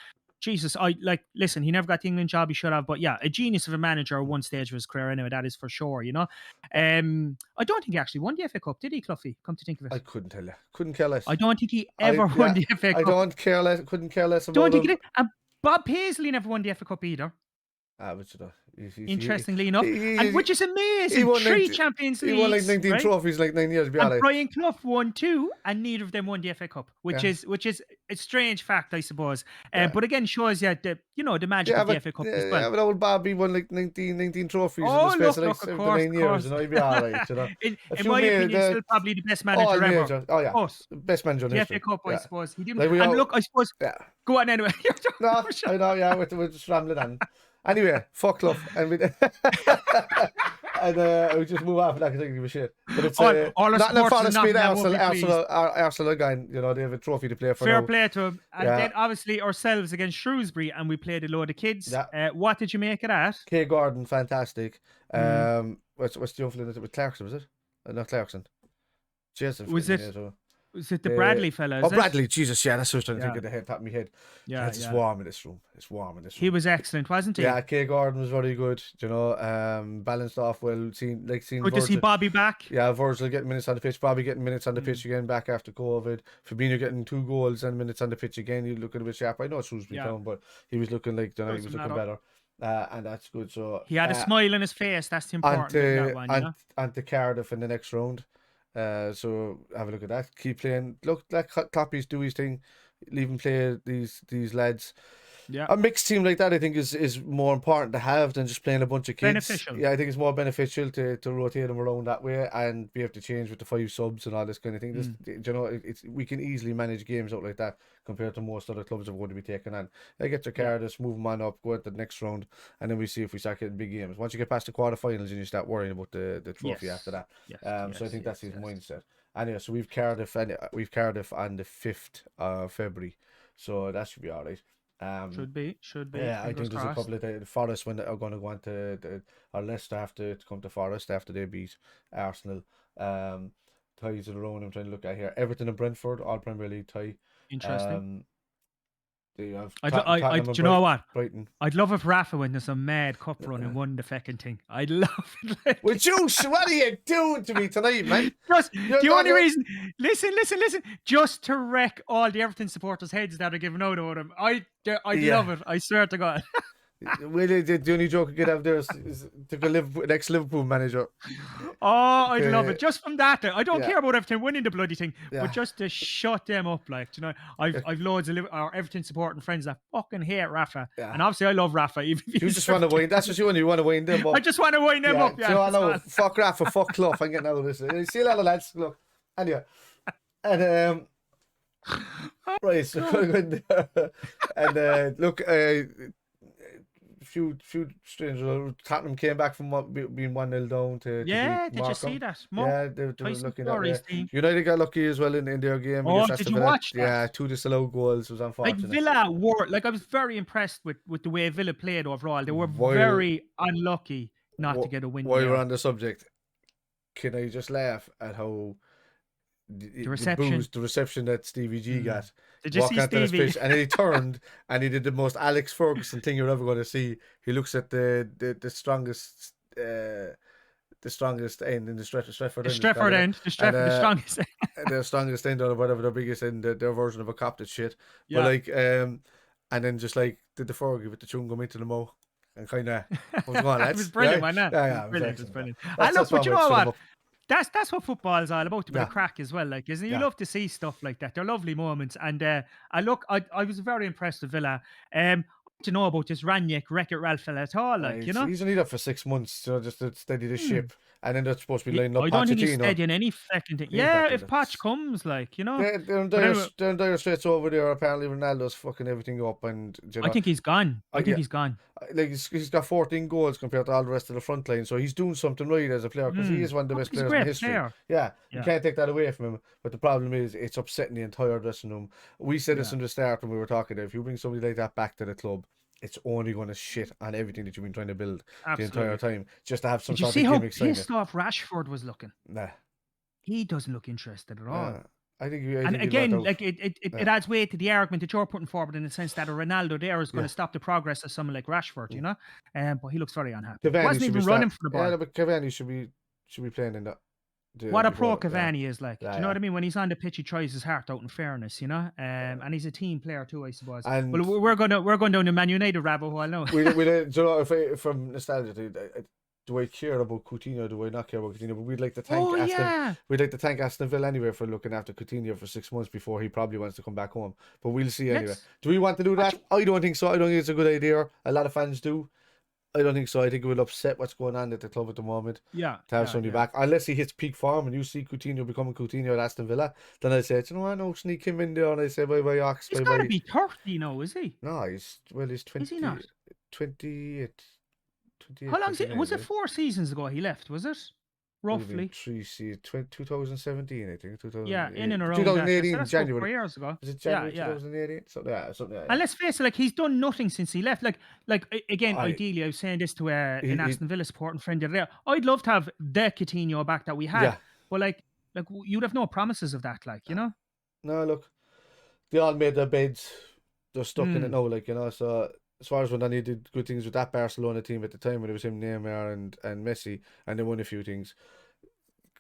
Jesus, I like, listen, he never got the England job he should have, but yeah, a genius of a manager at one stage of his career anyway, that is for sure, you know. I don't think he actually won the FA Cup, did he, Cloughie? Come to think of it.
I couldn't tell you. Couldn't care less.
I don't think he ever won the FA Cup.
I don't care less. Couldn't care less about
Don't think
him.
he did. And Bob Paisley never won the FA Cup either.
But you know,
Interestingly enough, and which is
he
amazing.
won
3
19
Champions Leagues.
He won like 19
right?
trophies, like 9 years. Be
And
alright.
Brian Clough won 2, and neither of them won the FA Cup, which is a strange fact, I suppose. But again, shows you the the magic of the FA Cup as well.
Yeah, but old Bobby won like 19 trophies in
Oh,
the space
look,
of like
of
7
course,
to 9
of
years.
course.
You know, he'd be alright. You know,
in my opinion, still probably the best manager ever.
Oh yeah,
Of course.
best manager in
The
history.
FA Cup, I suppose. He didn't.
Like,
And look, I suppose.
Yeah.
Go on anyway.
No, I know. Yeah, we're just rambling on. Anyway, fuck Clough, and we we just move on for that because I don't give a shit. But it's
all our
not
supporters
far to
in
speed.
Nottingham won't be
Arsenal again. You know, they have a trophy to play for.
Fair
now.
play to him. And
Yeah.
then obviously ourselves against Shrewsbury, and we played a load of kids.
Yeah.
What did you make of that?
K Gordon, fantastic. What's the young fella with Clarkson? Was it? Not Clarkson. Jason.
Was it the Bradley fella?
Bradley, Jesus, yeah, that's what I was trying to think of the head, top of my head.
Yeah,
it's warm in this room. It's warm in this room.
He was excellent, wasn't he?
Yeah, K Gordon was very good. You know, balanced off well. Seen
Good
Virgil.
to see Bobby back.
Yeah, Virgil getting minutes on the pitch. Bobby getting minutes on the pitch again back after COVID. Fabinho getting 2 goals and minutes on the pitch again. He looking a bit sharp. I know it's Shrewsbury Town, but he was looking like he was looking better. And that's good. So
he had a smile on his face. That's important. That one,
and to Cardiff in the next round. So have a look at that. Keep playing. Look, let Kloppy's do his thing. Leave him play these lads.
Yeah.
A mixed team like that, I think, is more important to have than just playing a bunch of kids.
Beneficial.
Yeah, I think it's more beneficial to rotate them around that way and be able to change with the 5 subs and all this kind of thing. You know, we can easily manage games out like that compared to most other clubs that are going to be taken on. They get your Cardiff, move them on up, go into the next round, and then we see if we start getting big games. Once you get past the quarterfinals, and you start worrying about the trophy after that. So I think that's his mindset. Anyway, so we've Cardiff on the 5th of February, so that should be all right.
Should be.
Yeah, I think there's a couple of the Forest when are going to go on to or Leicester have to come to Forest after they beat Arsenal. Ties in a row. I'm trying to look at here. Everton and Brentford, all Premier League tie.
Interesting.
Do you
know what?
Brighton.
I'd love if Rafa went to some mad cup run and won the fucking thing. I'd love it. Like.
Well, Juice, what are you doing to me tonight, man?
The only reason, listen, just to wreck all the Everton supporters' heads that are giving out about him. I'd love it. I swear to God.
Well, the only joke I could have there is to go next Liverpool manager.
Oh, I'd love it. Just from that. I don't care about Everton winning the bloody thing, but just to shut them up. Like, you know, I've loads of Everton supporting friends that fucking hate Rafa. Yeah. And obviously I love Rafa. Even if
you just want to win. That's what you want. You want to win them up.
I just want to wind them up. Yeah.
So I know. Fuck Rafa. Fuck Clough. I'm getting out of this. See you later, lads. Look. Anyway. And right, so going to go in there. And look, few strange. Tottenham came back from being 1-0 down to beat
Yeah, did you see
Markham.
that?
Yeah, they were
Tyson
looking that way.
Fury's team.
United got lucky as well in their game
Oh,
against
did
Aston
you
Villa.
watch that?
Yeah, 2 disallowed goals was
Like
unfortunate.
Villa were like I was very impressed with the way Villa played overall. They were
While
very unlucky not to get a win
while we're
there.
on the subject, can I just laugh at how
The
the reception that Stevie G got
Did you
walk
see
onto this
Stevie?
pitch, and then he turned and he did the most Alex Ferguson thing you're ever going to see. He looks at the strongest end in the Stretford
The
end, it's called,
Stretford,
and
the strongest.
the strongest end or whatever, the biggest end, their version of a cop shit. But
Yeah.
like, and then just like did the Fergie with the chewing-gum into the mouth and kind of what's going on,
It
lads?
was brilliant, wasn't it?
Yeah,
It
it was
was brilliant. It was
excellent.
brilliant.
Yeah.
And look,
That's
but
one
you
way to
know
shut 'em
what?
up.
That's what football is all about, a bit
Yeah.
of crack as well. Like, isn't it? You
Yeah.
love to see stuff like that. They're lovely moments. And I was very impressed with Villa. To know about this Ranić Wreck-It Ralph fella at all, like, you know?
He's only there for 6 months, just to steady the
Hmm.
ship, and then they're supposed to be lining up
I don't think he's
Pochettino.
steadying any fucking thing.
He's
Yeah,
not doing
if Poch
that.
comes, like, you know.
They're in
But anyway,
dire straits over there. Apparently, Ronaldo's fucking everything up, and you
I
know,
think he's gone. I think
yeah,
he's gone.
like he's got 14 goals compared to all the rest of the front line, so he's doing something right as a player because he is one of the
Oh,
best
he's a
players in
great
history.
player.
Yeah, you
Yeah.
can't take that away from him. But the problem is, it's upsetting the entire dressing room. We said this
Yeah.
from the start when we were talking. If you bring somebody like that back to the club, it's only going to shit on everything that you've been trying to build the entire
Absolutely.
time, just to have some
Did you
sort
see
of
how
gimmick sign it.
pissed off Rashford was looking?
Nah,
He doesn't look interested at all.
I think
And
he went
again,
out.
like it adds weight to the argument that you're putting forward in the sense that a Ronaldo there is going
Yeah.
to stop the progress of someone like Rashford, you know. But he looks very unhappy.
Cavani
Wasn't
should
even
be
running for the ball.
Yeah, but Cavani should be playing in that.
What a
before
pro
that, yeah.
Cavani is like. Do you know what I mean? When he's on the pitch, he tries his heart out. In fairness, you know, and he's a team player too, I suppose.
And
well, we're going down the Man United rabbit hole now.
do you know, from nostalgia, do I care about Coutinho? Do I not care about Coutinho? But we'd like to thank
Oh
Aston.
yeah.
We'd like to thank Aston Villa anyway for looking after Coutinho for 6 months before he probably wants to come back home. But we'll see anyway.
Let's-
Do we want to do that? I don't think so. I don't think it's a good idea. A lot of fans do. I don't think so. I think it will upset what's going on at the club at the moment.
Yeah.
To have somebody back, unless he hits peak form and you see Coutinho becoming Coutinho at Aston Villa, then I'd say, you know what, no, sneak him in there, and I say bye bye Ox,
He's
bye
got to
bye.
be 30 now, is he?
No, he's 20.
Is he not?
28.
How long? Was
29,
it 4 seasons ago he left? Was it roughly?
2017, I think. 2000,
Yeah, in and around that.
2018,
So that's about
January.
4 years ago.
Was it January
Yeah.
2018? Something like that.
And let's face it, like he's done nothing since he left. Again,
I-
ideally, I was saying this to
He-
an Aston Villa supporting friend the other day. I'd love to have the Coutinho back that we had,
Yeah.
but like you'd have no promises of that, like, you know.
No, look, they all made their beds. They're stuck in it now, like, you know. So as far as when they did good things with that Barcelona team at the time when it was him, Neymar, and Messi, and they won a few things.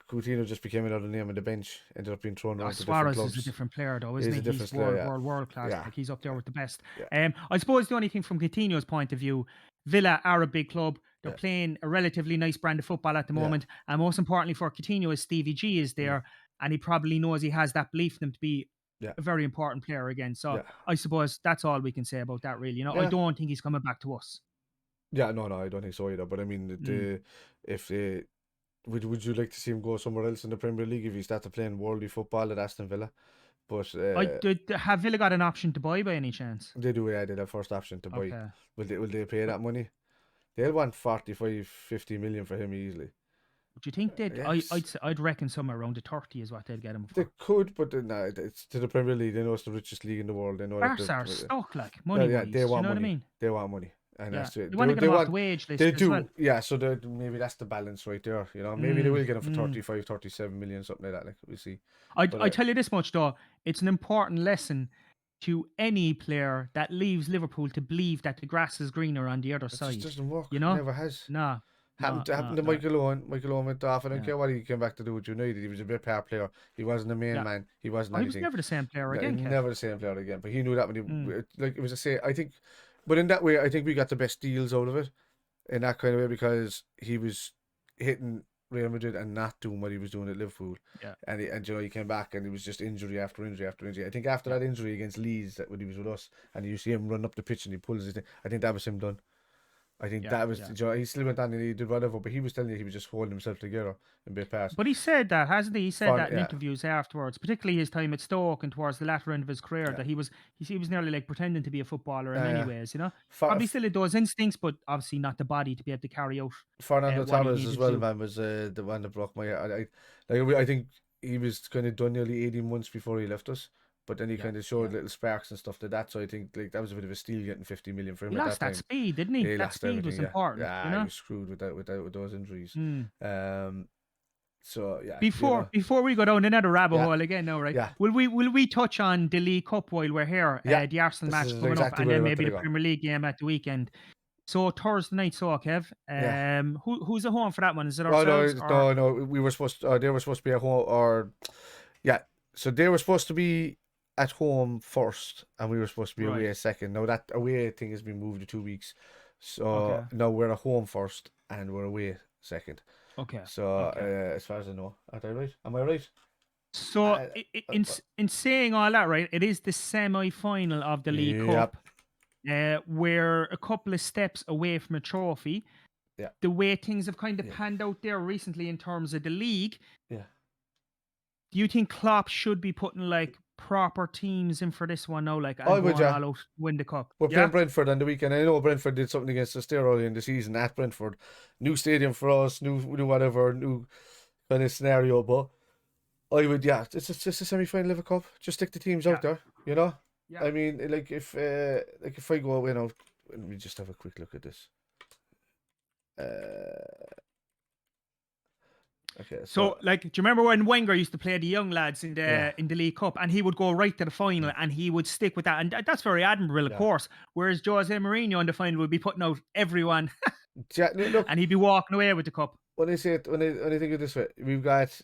Coutinho just became another name on the bench, ended up being thrown around to different
Suarez
clubs.
is a different player, though, isn't
He's
he?
a different
He's
player, yeah.
world class.
Yeah.
Like he's up there with the best.
Yeah.
I suppose the only thing from Coutinho's point of view, Villa are a big club. They're
Yeah.
playing a relatively nice brand of football at the
Yeah.
moment, and most importantly for Coutinho is Stevie G is there, and he probably knows he has that belief in him to be
Yeah.
a very important player again. So
Yeah.
I suppose that's all we can say about that, really. You know, I
Yeah.
don't think he's coming back to us.
Yeah, no, I don't think so either. But I mean, if they would you like to see him go somewhere else in the Premier League if he started playing worldly football at Aston Villa? But
Have Villa got an option to buy by any chance?
they do, yeah, they have first option to buy.
Okay.
Will they pay that money? They'll want 45, 50 million for him easily.
Do you think they'd?
Yes.
I'd reckon somewhere around the 30 is what they'd get him
They
for.
could, but no, it's to the Premier League. They know it's the richest league in the world. They know that
Barca are stuck, like
Well,
money.
yeah,
wise,
they
do you
want
know
money.
what I mean?
They want money, and
Yeah.
that's it.
They want to get him off the wage list
They
as
do,
well.
yeah. So maybe that's the balance right there. You know, maybe they will get him for
Mm.
35, 37 million, something like that. Like we'll see.
I
But,
tell you this much though, it's an important lesson to any player that leaves Liverpool to believe that the grass is greener on the other
It
side.
just doesn't work.
You know?
Never has.
Nah.
Happened to Michael Owen. Michael Owen went off. I don't care what he came back to do with United. He was a bit power player. He wasn't a main man. He wasn't
He was
anything.
never the same player again, Kev.
Never the same player again. But he knew that when it was a say. I think, but in that way, I think we got the best deals out of it, in that kind of way, because he was hitting Real Madrid and not doing what he was doing at Liverpool.
Yeah.
And he came back and it was just injury after injury after injury. I think after that injury against Leeds, that when he was with us, and you see him run up the pitch and he pulls his thing, I think that was him done. I think
Yeah,
that was,
yeah.
he still went on and he did whatever, but he was telling you he was just holding himself together in bit past.
But he said that, hasn't he? He said that in
Yeah,
interviews afterwards, particularly his time at Stoke and towards the latter end of his career,
yeah,
that he was nearly like pretending to be a footballer in many
yeah.
ways, you know.
Fa-
Probably still had those instincts, but obviously not the body to be able to carry out
Fernando
what he
Torres as
needed to
well,
do.
man, was the one that broke my heart. I think he was kind of done nearly 18 months before he left us, but then he
Yeah,
kind of showed
yeah.
little sparks and stuff to that. So I think like that was a bit of a steal getting 50 million for him
He
at that
lost that
time.
speed, didn't
Yeah,
he?
he
That
lost
speed
everything.
was
Yeah,
important, you
yeah, he
know.
was screwed with those injuries.
Mm.
Um, so yeah,
Before we go down another rabbit
yeah,
hole again now, right?
yeah,
Will we touch on the League Cup while we're here?
yeah.
The Arsenal
This
match
is
coming up,
exactly
and
where I
then
wanted
maybe
to
the
go.
Premier League game at the weekend. So Thursday night, so Kev.
Yeah.
Who's at home for that one? Is it
Oh
ourselves or
no. We were supposed to, they were supposed to be at home, or yeah. So they were supposed to be at home first, and we were supposed to be
right?
away second. Now that away thing has been moved to 2 weeks,
Okay,
so now we're at home first and we're away second.
okay,
So
okay.
as far as I know, am I right? Am I right?
So
Uh,
in saying all that, right, it is the semi-final of the League
yep.
Cup. We're a couple of steps away from a trophy.
Yeah.
The way things have kind of
Yeah.
panned out there recently in terms of the league,
Yeah.
do you think Klopp should be putting like proper teams in for this one now, like
I
and
would,
going
yeah.
all out, win the cup?
We're
Yeah,
playing Brentford on the weekend. I know Brentford did something against us there early in the season at Brentford. New stadium for us, new whatever, new kind of scenario. But I would, yeah, it's just a semi-final of a cup. Just stick the teams
yeah,
out there, you know.
yeah.
I mean, like if I go away now, let me just have a quick look at this. Okay,
So,
so
like, do you remember when Wenger used to play the young lads in
yeah,
the League Cup, and he would go right to the final,
mm,
and he would stick with that, and that's very admirable, of
yeah,
course. Whereas Jose Mourinho in the final would be putting out everyone,
yeah. Look,
and he'd be walking away with the cup.
when I say it, when I think of it this way, we've got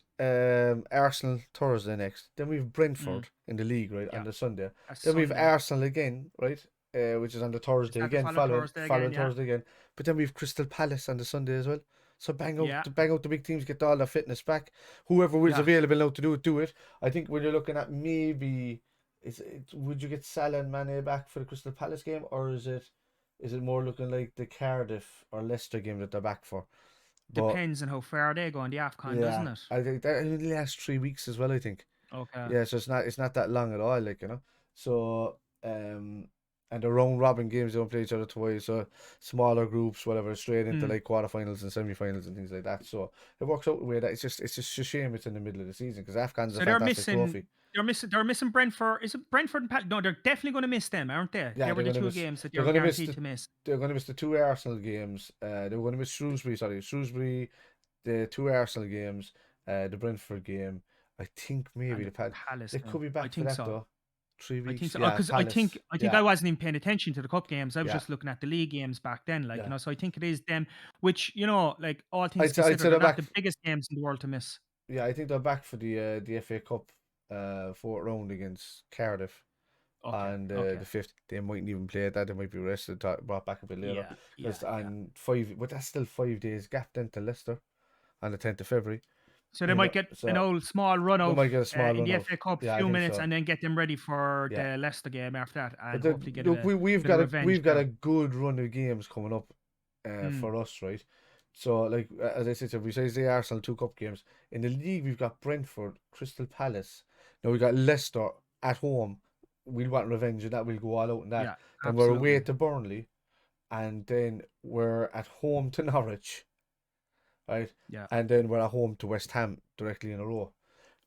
Arsenal Thursday next. Then we've
Mm,
Brentford in the league, right, on
yeah,
the Sunday.
that's
Then we've
Sunday.
Arsenal again, right, which is on the
Is
Thursday
that the
again,
following Thursday again?
following
Yeah,
Thursday again. But then we've Crystal Palace on the Sunday as well. So
yeah,
bang out the big teams, get all their fitness back. Whoever is
yeah.
available now to do it, do it. I think when you're looking at maybe, would you get Salah and Mane back for the Crystal Palace game, or is it more looking like the Cardiff or Leicester game that they're back for? But
Depends on how far they go in the Afcon, doesn't
yeah,
it?
I think that only lasts 3 weeks as well. I think.
Okay.
Yeah, so it's not that long at all, like, you know. So and the round robin games don't play each other twice. So smaller groups, whatever, straight into
Mm.
like quarterfinals and semi-finals and things like that. So it works out the way that it's just a shame it's in the middle of the season because Afghan's a
So they're
fantastic
missing.
trophy.
They're missing Brentford. Is it Brentford and No, they're definitely going to miss them, aren't they? They
Yeah,
were
they're
the
gonna
two
miss.
games that
They're
you're
gonna miss
guaranteed
the.
to miss.
They're gonna miss the two Arsenal games. They're gonna miss Shrewsbury. Sorry, Shrewsbury. The two Arsenal games. The Brentford game. I think maybe
And
the
the
Palace.
Palace
They
game.
could be
I
back for
think
that
so.
though. three
I think
weeks.
so.
Yeah,
Because I
Palace.
think I think
Yeah,
I wasn't even paying attention to the cup games. I was
yeah,
just looking at the league games back then, like
yeah.
So I think it is them. Which like all things
I'd say
considered, they're
they're
not
back.
the biggest games in the world to miss.
Yeah, I think they're back for the FA Cup fourth round against Cardiff,
Okay.
and
Okay.
the fifth they mightn't even play that. They might be rested, brought back a bit later.
Yeah. Yeah.
Because
Yeah.
and 5, but that's still 5 days gap then to Leicester on the 10th of February.
So they
You
might
know,
get an
so
old small run
they
out
might get a small
in
run
the
out.
FA Cup,
Yeah, I
few
think
minutes,
so.
and then get them ready for
Yeah,
the Leicester game after that,
but
and hopefully get
look, we've
bit of
got
revenge
a
there.
good run of games coming up,
Mm,
for us, right? So like as I said, so if we say the Arsenal 2 cup games in the league, we've got Brentford, Crystal Palace. Now we got Leicester at home. We'll want revenge, and that we'll go all out in that.
yeah,
Then we're away
absolutely.
to Burnley, and then we're at home to Norwich, right?
Yeah,
And then we're at home to West Ham directly in a row.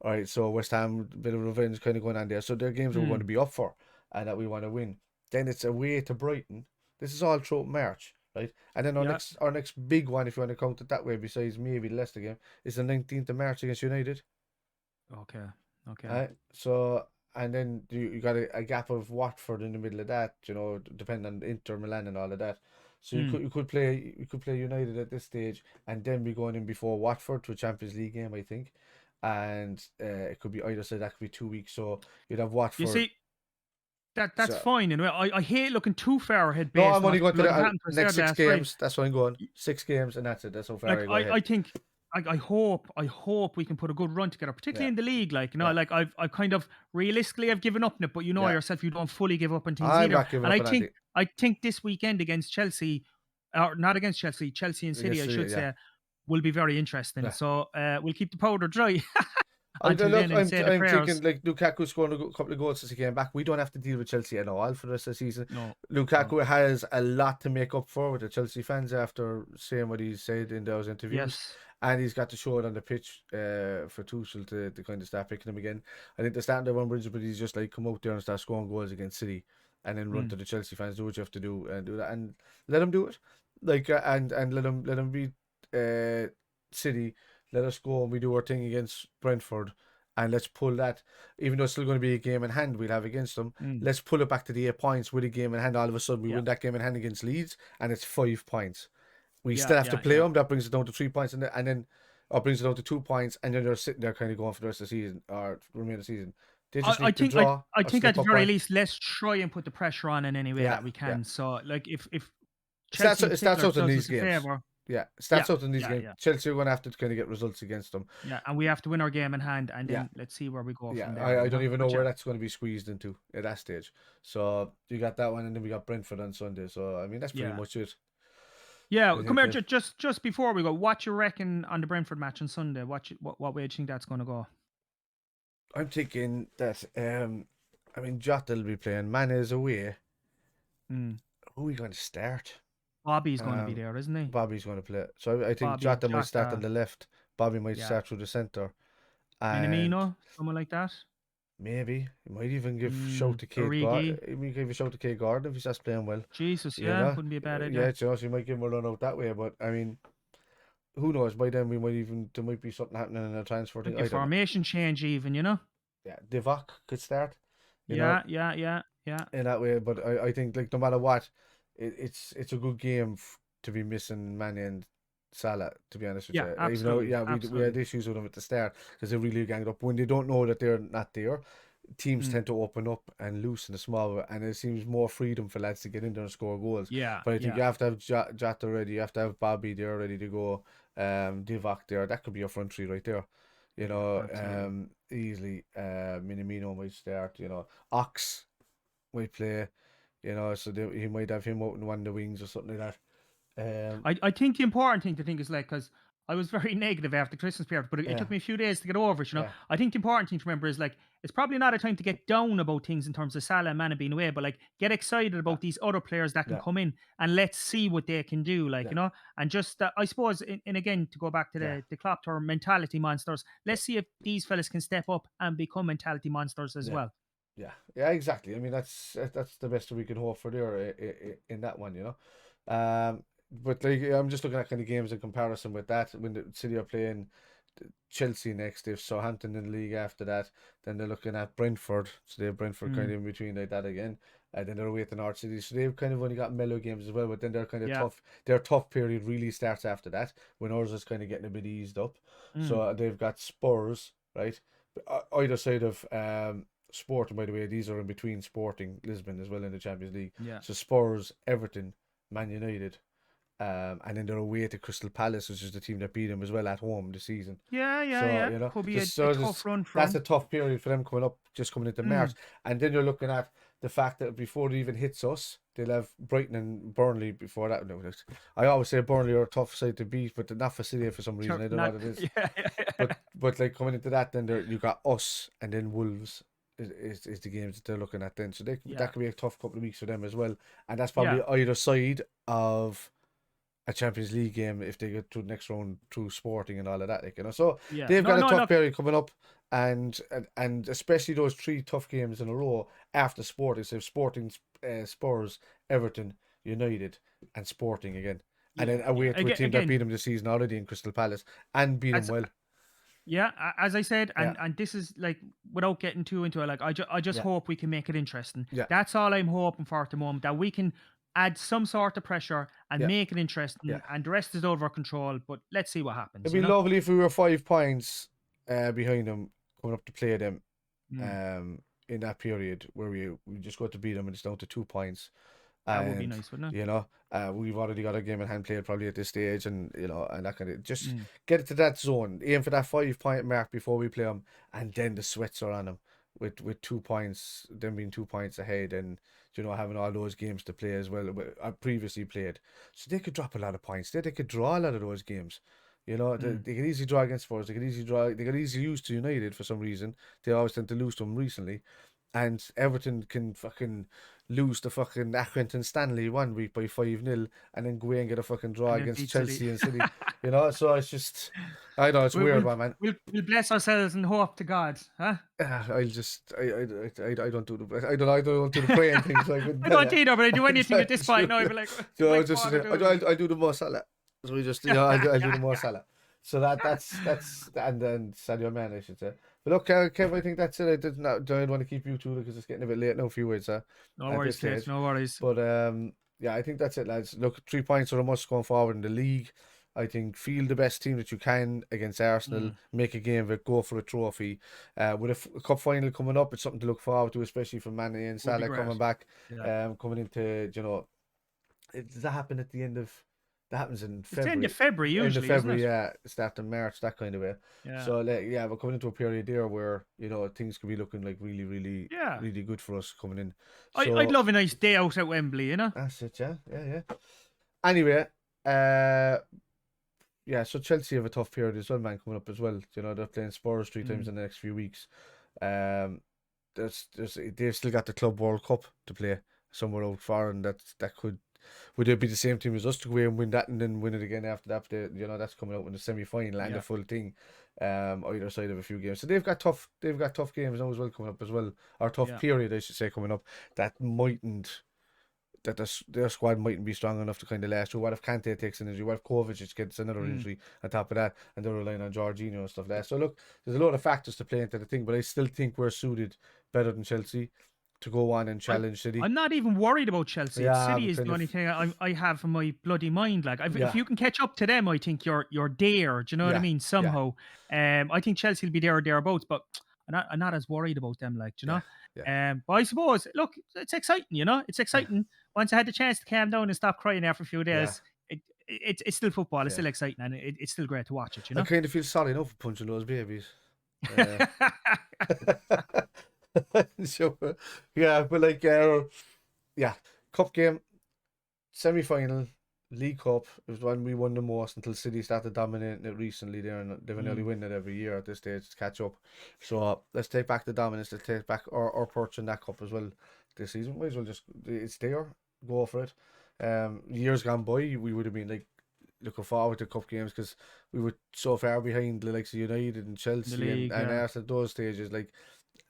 All right, so West Ham, bit of revenge kind of going on there. So their games we're going to
mm,
be up for and that we want to win. Then it's away to Brighton. This is all throughout March, right? And then our
yeah.
next big one, if you want to count it that way, besides maybe the Leicester game, is the 19th of March against United.
Okay, okay.
Right? So and then you got a gap of Watford in the middle of that, depending on Inter Milan and all of that. So
Mm.
you could play United at this stage and then be going in before Watford to a Champions League game, I think. And it could be either side, that could be 2 weeks. So you'd have
You
Watford.
see, that's
So
fine. And I hate looking too far ahead
no,
based
I'm
on
only
what's
going to
bloody
the
happened to us there
next six
last night.
games. That's why I'm going. 6 games and that's it. That's how far
Like
I go ahead.
I think I hope we can put a good run together, particularly
Yeah,
in the league.
yeah,
Like I've kind of realistically I've given up on it, but you know
yeah.
yourself, you don't fully give up on things
I'm
either.
not giving
And
up on anything.
I think this weekend against Chelsea or not against Chelsea, Chelsea and City,
against
I
City,
should
yeah.
say, will be very interesting.
Yeah.
So we'll keep the powder dry
I
until
look,
then and say the
I'm thinking
prayers.
like Lukaku scored a couple of goals since he came back. We don't have to deal with Chelsea at all for the rest of the season.
No, no.
Lukaku has a lot to make up for with the Chelsea fans after saying what he said in those interviews,
Yes.
and he's got to show it on the pitch for Tuchel to kind of start picking him again. I think the starting to run bridge, but he's just like come out there and start scoring goals against City, and then run
Mm.
to the Chelsea fans, do what you have to do, and do that, and let him do it, like and let him beat City. Let us go and we do our thing against Brentford, and let's pull that. Even though it's still going to be a game in hand we'll have against them,
Mm.
let's pull it back to the 8 points with a game in hand. All of a sudden, we
Yeah.
win that game in hand against Leeds, and it's 5 points. We
Yeah.
still have to
Yeah.
play
Yeah.
them. That brings it down to 3 points, and then or brings it down to 2 points, and then they're sitting there kind of going for the rest of the season or remaining the season. They just
I
need to
think
draw
I
or
think at
slip
the
up
very
by.
least, let's try and put the pressure on in any way
Yeah,
that we
yeah.
can. So like if Chelsea in
It starts
particular
out in
does
these
us a
games.
favor,
Yeah, it
yeah,
starts out in these
yeah,
games.
yeah,
Chelsea are going to have to kind of get results against them.
yeah, and we have to win our game in hand, and
Yeah,
then let's see where we go
yeah.
from there.
I don't even know
But
where
yeah,
that's going to be squeezed into at that stage. So you got that one, and then we got Brentford on Sunday. So I mean, that's pretty
yeah,
much it.
yeah.
I
Come
think.
here, just before we go, what you reckon on the Brentford match on Sunday? What way do you think that's going to go?
I'm thinking that I mean Jota will be playing. Man is away.
Mm.
Who are we going to start?
Bobby's going to be
Um,
there, isn't he?
Bobby's going to play. So I think
Bobby,
Jota might start on
Jota,
the left. Bobby might
yeah,
start through the centre, and
Minamino, someone like that.
maybe he might even give shout
Mm.
to Kate Gordon.
Origi,
He might give a shout to Kate Gordon if he starts playing well.
Jesus,
You
yeah,
know,
wouldn't be a bad
yeah,
idea.
you know, so you might give him a run out that way. But I mean, who knows? By then we might even there might be something happening in a transfer
Might
thing.
be a
I don't know.
formation change, even, you know.
Yeah, Divock could start. You know,
Yeah, yeah, yeah, yeah,
in that way. But I think like no matter what, it's a good game to be missing Mane and Salah. To be honest with
yeah.
you, even though
Absolutely,
yeah we had
absolutely.
issues with them at the start because they really ganged up when they don't know that they're not there. Teams
Mm.
tend to open up and loosen the small, and it seems more freedom for lads to get in there and score goals.
Yeah,
But I think
yeah,
you have to have Jota ready, you have to have Bobby there ready to go, Divock there. That could be your front three right there. You
yeah.
know,
Absolutely.
easily. Minamino might start. You know, Ox might play. You know, so he might have him out in one of the wings or something like that.
I think the important thing to think is like, because I was very negative after Christmas period, but it
Yeah,
took me a few days to get over it.
yeah,
I think the important thing to remember is like it's probably not a time to get down about things in terms of Salah and Mane being away, but like get excited
yeah,
about these other players that can
yeah,
come in and let's see what they can do.
yeah,
And just I suppose, and again to go back to
yeah,
the Klopp term, mentality monsters.
yeah,
Let's see if these fellas can step up and become mentality monsters as
yeah,
well.
yeah, yeah. Exactly. I mean, that's the best we can hope for there in that one. You know, but like I'm just looking at kind of games in comparison with that when the City are playing Chelsea next, they have Southampton in the league after that. Then they're looking at Brentford, so they have Brentford kind
Mm,
of in between like that again. And then they're away to North City, so they've kind of only got mellow games as well. But then they're kind of
yeah.
tough. Their tough period really starts after that when ours is kind of getting a bit eased up. So
Mm,
they've got Spurs, right? Either side of Sporting, by the way, these are in between Sporting, Lisbon as well in the Champions League.
yeah.
So Spurs, Everton, Man United, and then they're away to Crystal Palace, which is the team that beat them as well at home this season.
Yeah, yeah,
So
yeah.
you know,
Could be
just
a
so
tough
just
run for
that's a
him.
tough period for them coming up, just coming into March,
Mm,
and then you're looking at the fact that before it even hits us, they'll have Brighton and Burnley before that. No, I always say Burnley are a tough side to beat, but they're not for City for some reason. I don't know
not
what it is.
yeah,
But like coming into that, then there you got us and then Wolves. Is the games that they're looking at then, so
yeah,
that could be a tough couple of weeks for them as well, and that's
yeah,
probably either side of a Champions League game if they get to the next round through Sporting and all of that, like, you know. So
yeah.
they've
No,
got a
no,
tough
look,
period coming up, and especially those three tough games in a row after Sporting. So Sporting, Spurs, Everton, United, and Sporting again, and then
yeah, yeah.
away to a
Again,
team that beat them this season already in Crystal Palace and beat them
as
well.
yeah, as I said,
Yeah,
and this is like without getting too into it, like I just
yeah,
hope we can make it interesting.
yeah,
That's all I'm hoping for at the moment. That we can add some sort of pressure and
yeah,
make it
yeah.
interesting, and the rest is over control. But let's see what
It'd
happens.
be lovely if we were 5 points behind them coming up to play them
Mm,
in that period where we just got to beat them and it's down to 2 points.
that would be
And
nice, wouldn't
you know, we've already got a game in hand played probably at this stage, and you know, and that kind of
it?
just
Mm,
get it to that zone, aim for that 5 point mark before we play them, and then the sweats are on them. with 2 points, them being 2 points ahead, and having all those games to play as well. I previously played, so they could drop a lot of points. They could draw a lot of those games. They could easily draw against Spurs. They could easily draw. They could easily lose to United for some reason. They always tend to lose to them recently, and Everton can fucking lose to fucking Accrington Stanley one week by 5-0, and then go away and get a fucking draw
And then
against
beat City.
Chelsea and City. So it's just, I know it's weird, man.
We'll bless ourselves and hope to God, huh?
I just I don't do the I don't do the praying things like with
I don't
Bella.
either, but I do anything at this point now. I'd be like, my
Just
father doing it.
I do the Mo Salah. So we just I do the Mo Salah. So that's and then Sadio Mane, I should say. But look, Kev, I think that's it. Don't want to keep you two because it's getting a bit late now for you, words,
No worries, Kate, no worries.
But yeah, I think that's it, lads. Look, 3 points are a must going forward in the league. I think field the best team that you can against Arsenal, make a game of it, go for a trophy. With a cup final coming up, it's something to look forward to, especially for Mane and Salah coming back, coming into, does that happen at the end of, that happens in February.
It's end of February usually,
end of February,
isn't it?
yeah, start of March, that kind of way.
Yeah.
So we're coming into a period there where things could be looking like really, really, really good for us coming in. So,
I'd love a nice day out at Wembley,
That's it, yeah. Anyway, yeah, so Chelsea have a tough period as well, man, coming up as well. They're playing Spurs 3 times in the next few weeks. They've still got the Club World Cup to play somewhere out far, and that would it be the same team as us to go away and win that and then win it again after that? That's coming out in the semi-final and the full thing, either side of a few games. So they've got tough games now as well coming up as well, or tough period I should say coming up that their squad mightn't be strong enough to kind of last through. What if Kante takes an injury? What if Kovacic gets another injury on top of that? And they're relying on Jorginho and stuff like that. So look, there's a lot of factors to play into the thing, but I still think we're suited better than Chelsea to go on and challenge City.
I'm not even worried about Chelsea. City is the only thing I have in my bloody mind. Like, if you can catch up to them, I think you're there. Do you know what I mean? Somehow, I think Chelsea will be there or thereabouts, but I'm not as worried about them. Like, do you know? But I suppose, look, it's exciting. It's exciting. Once I had the chance to calm down and stop crying after a few days, it's still football. It's still exciting, and it's still great to watch it.
I kind of feel sorry enough for punching those babies. So, but like, cup game, semi-final, League Cup. It was when we won the most until City started dominating it recently there, and they've nearly win it every year at this stage to catch up. So let's take back the dominance. Let's take back our perch in that cup as well this season. Might as well it's there, go for it. Years gone by, we would have been like looking forward to cup games because we were so far behind the likes of United and Chelsea and Arsenal at those stages, like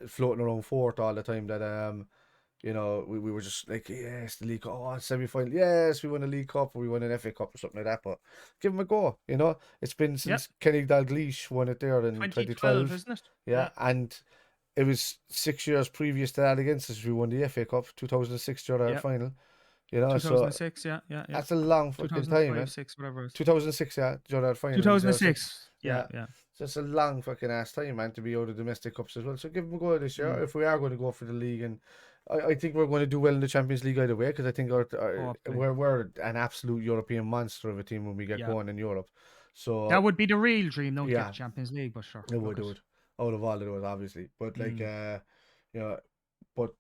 floating around fourth all the time, that we were just like, yes, the League Cup, semi-final, yes, we won a League Cup or we won an FA Cup or something like that, but give them a go. It's been since Kenny Dalglish won it there in 2012,
isn't it?
And it was 6 years previous to that against us. We won the FA Cup 2006 Gerrard final.
2006,
so that's a long fucking time, man. 2006, Gerrard final.
2006, yeah.
So it's a long fucking ass time, man, to be out of domestic cups as well. So give them a go this year if we are going to go for the league, and I think we're going to do well in the Champions League either way, because I think we're an absolute European monster of a team when we get going in Europe. So
that would be the real dream, don't get the Champions League, but sure.
It would out of all of those, obviously, but like but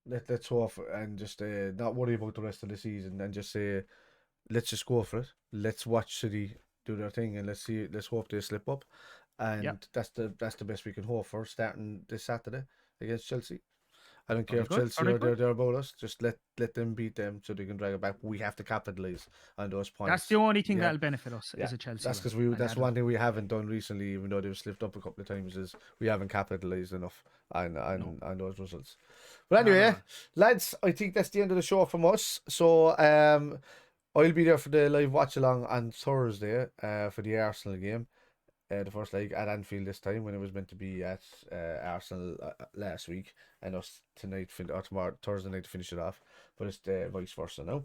let's hope and just not worry about the rest of the season and just say let's just go for it. Let's watch City do their thing and let's hope they slip up, and that's the best we can hope for starting this Saturday against Chelsea. I don't care if Chelsea are there about us. Just let them beat them so they can drag it back. We have to capitalise on those points.
That's the only thing that'll benefit us as a Chelsea.
That's because that's one thing we haven't done recently, even though they've slipped up a couple of times, is we haven't capitalised enough on those results. But anyway, lads, I think that's the end of the show from us. So I'll be there for the live watch along on Thursday for the Arsenal game. The first leg at Anfield this time, when it was meant to be at Arsenal last week, and us tonight or tomorrow Thursday night to finish it off, but it's vice versa now.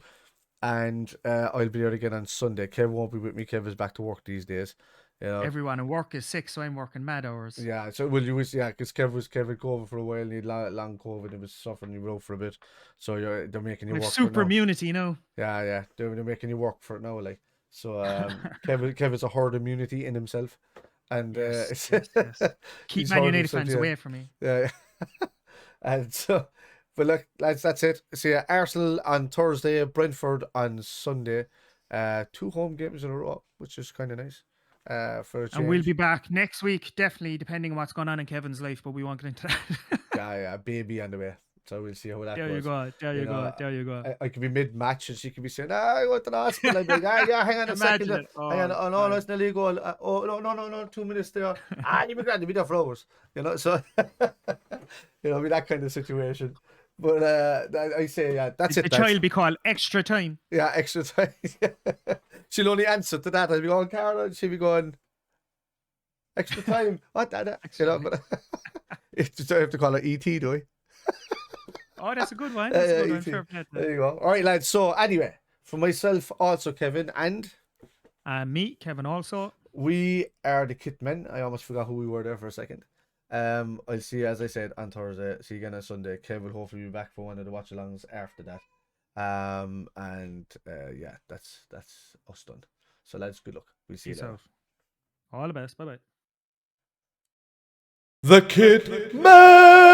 And I'll be there again on Sunday. Kev won't be with me. Kev is back to work these days.
Everyone in work is sick, so I'm working mad hours.
Yeah, so because Kev had COVID for a while, and he had long COVID, and was suffering, he wrote for a bit. So they're making you work
super
for it now.
immunity,
Yeah, they're making you work for it now, like. So Kev has a herd immunity in himself, and
yes. Keep Man United fans away from me.
Yeah. And so, but look, lads, that's it. See, Arsenal on Thursday, Brentford on Sunday. 2 home games in a row, which is kind of nice. For a
And we'll
change.
be back next week, definitely, depending on what's going on in Kevin's life, but we won't get into that.
Yeah, baby on the way. So we'll see how that
There you
goes.
go. There
You
you go.
know,
There you go.
I could be mid-match and she could be saying, I went to the hospital. I'd be like, yeah, hang on a second.
Imagine it.
Hang on.
Oh,
Oh, no,
God.
it's nearly a goal. Oh, no, 2 minutes there. You'll be grand. You'll be there for hours. So, be that kind of situation. But I say, yeah, that's
The
it, lads.
child be called extra time.
Yeah, extra time. She'll only answer to that. I'll be going, Carol, and she'll be going, extra time. What, Dada?
Extra time.
But I have to call her ET, do I?
Oh, that's a good one. That's a good one.
ET.
Fair play to
There
that.
you go. All right, lads. So, anyway, for myself, also Kevin, and
Me, Kevin, also.
we are the Kit Men. I almost forgot who we were there for a second. I'll see you, as I said, on Thursday. See you again on Sunday. Kev will hopefully be back for one of the watch alongs after that. Yeah, that's us done. So, lads, good luck. We'll see you
Peace
later.
out. All the best. Bye bye.
The Kit Man!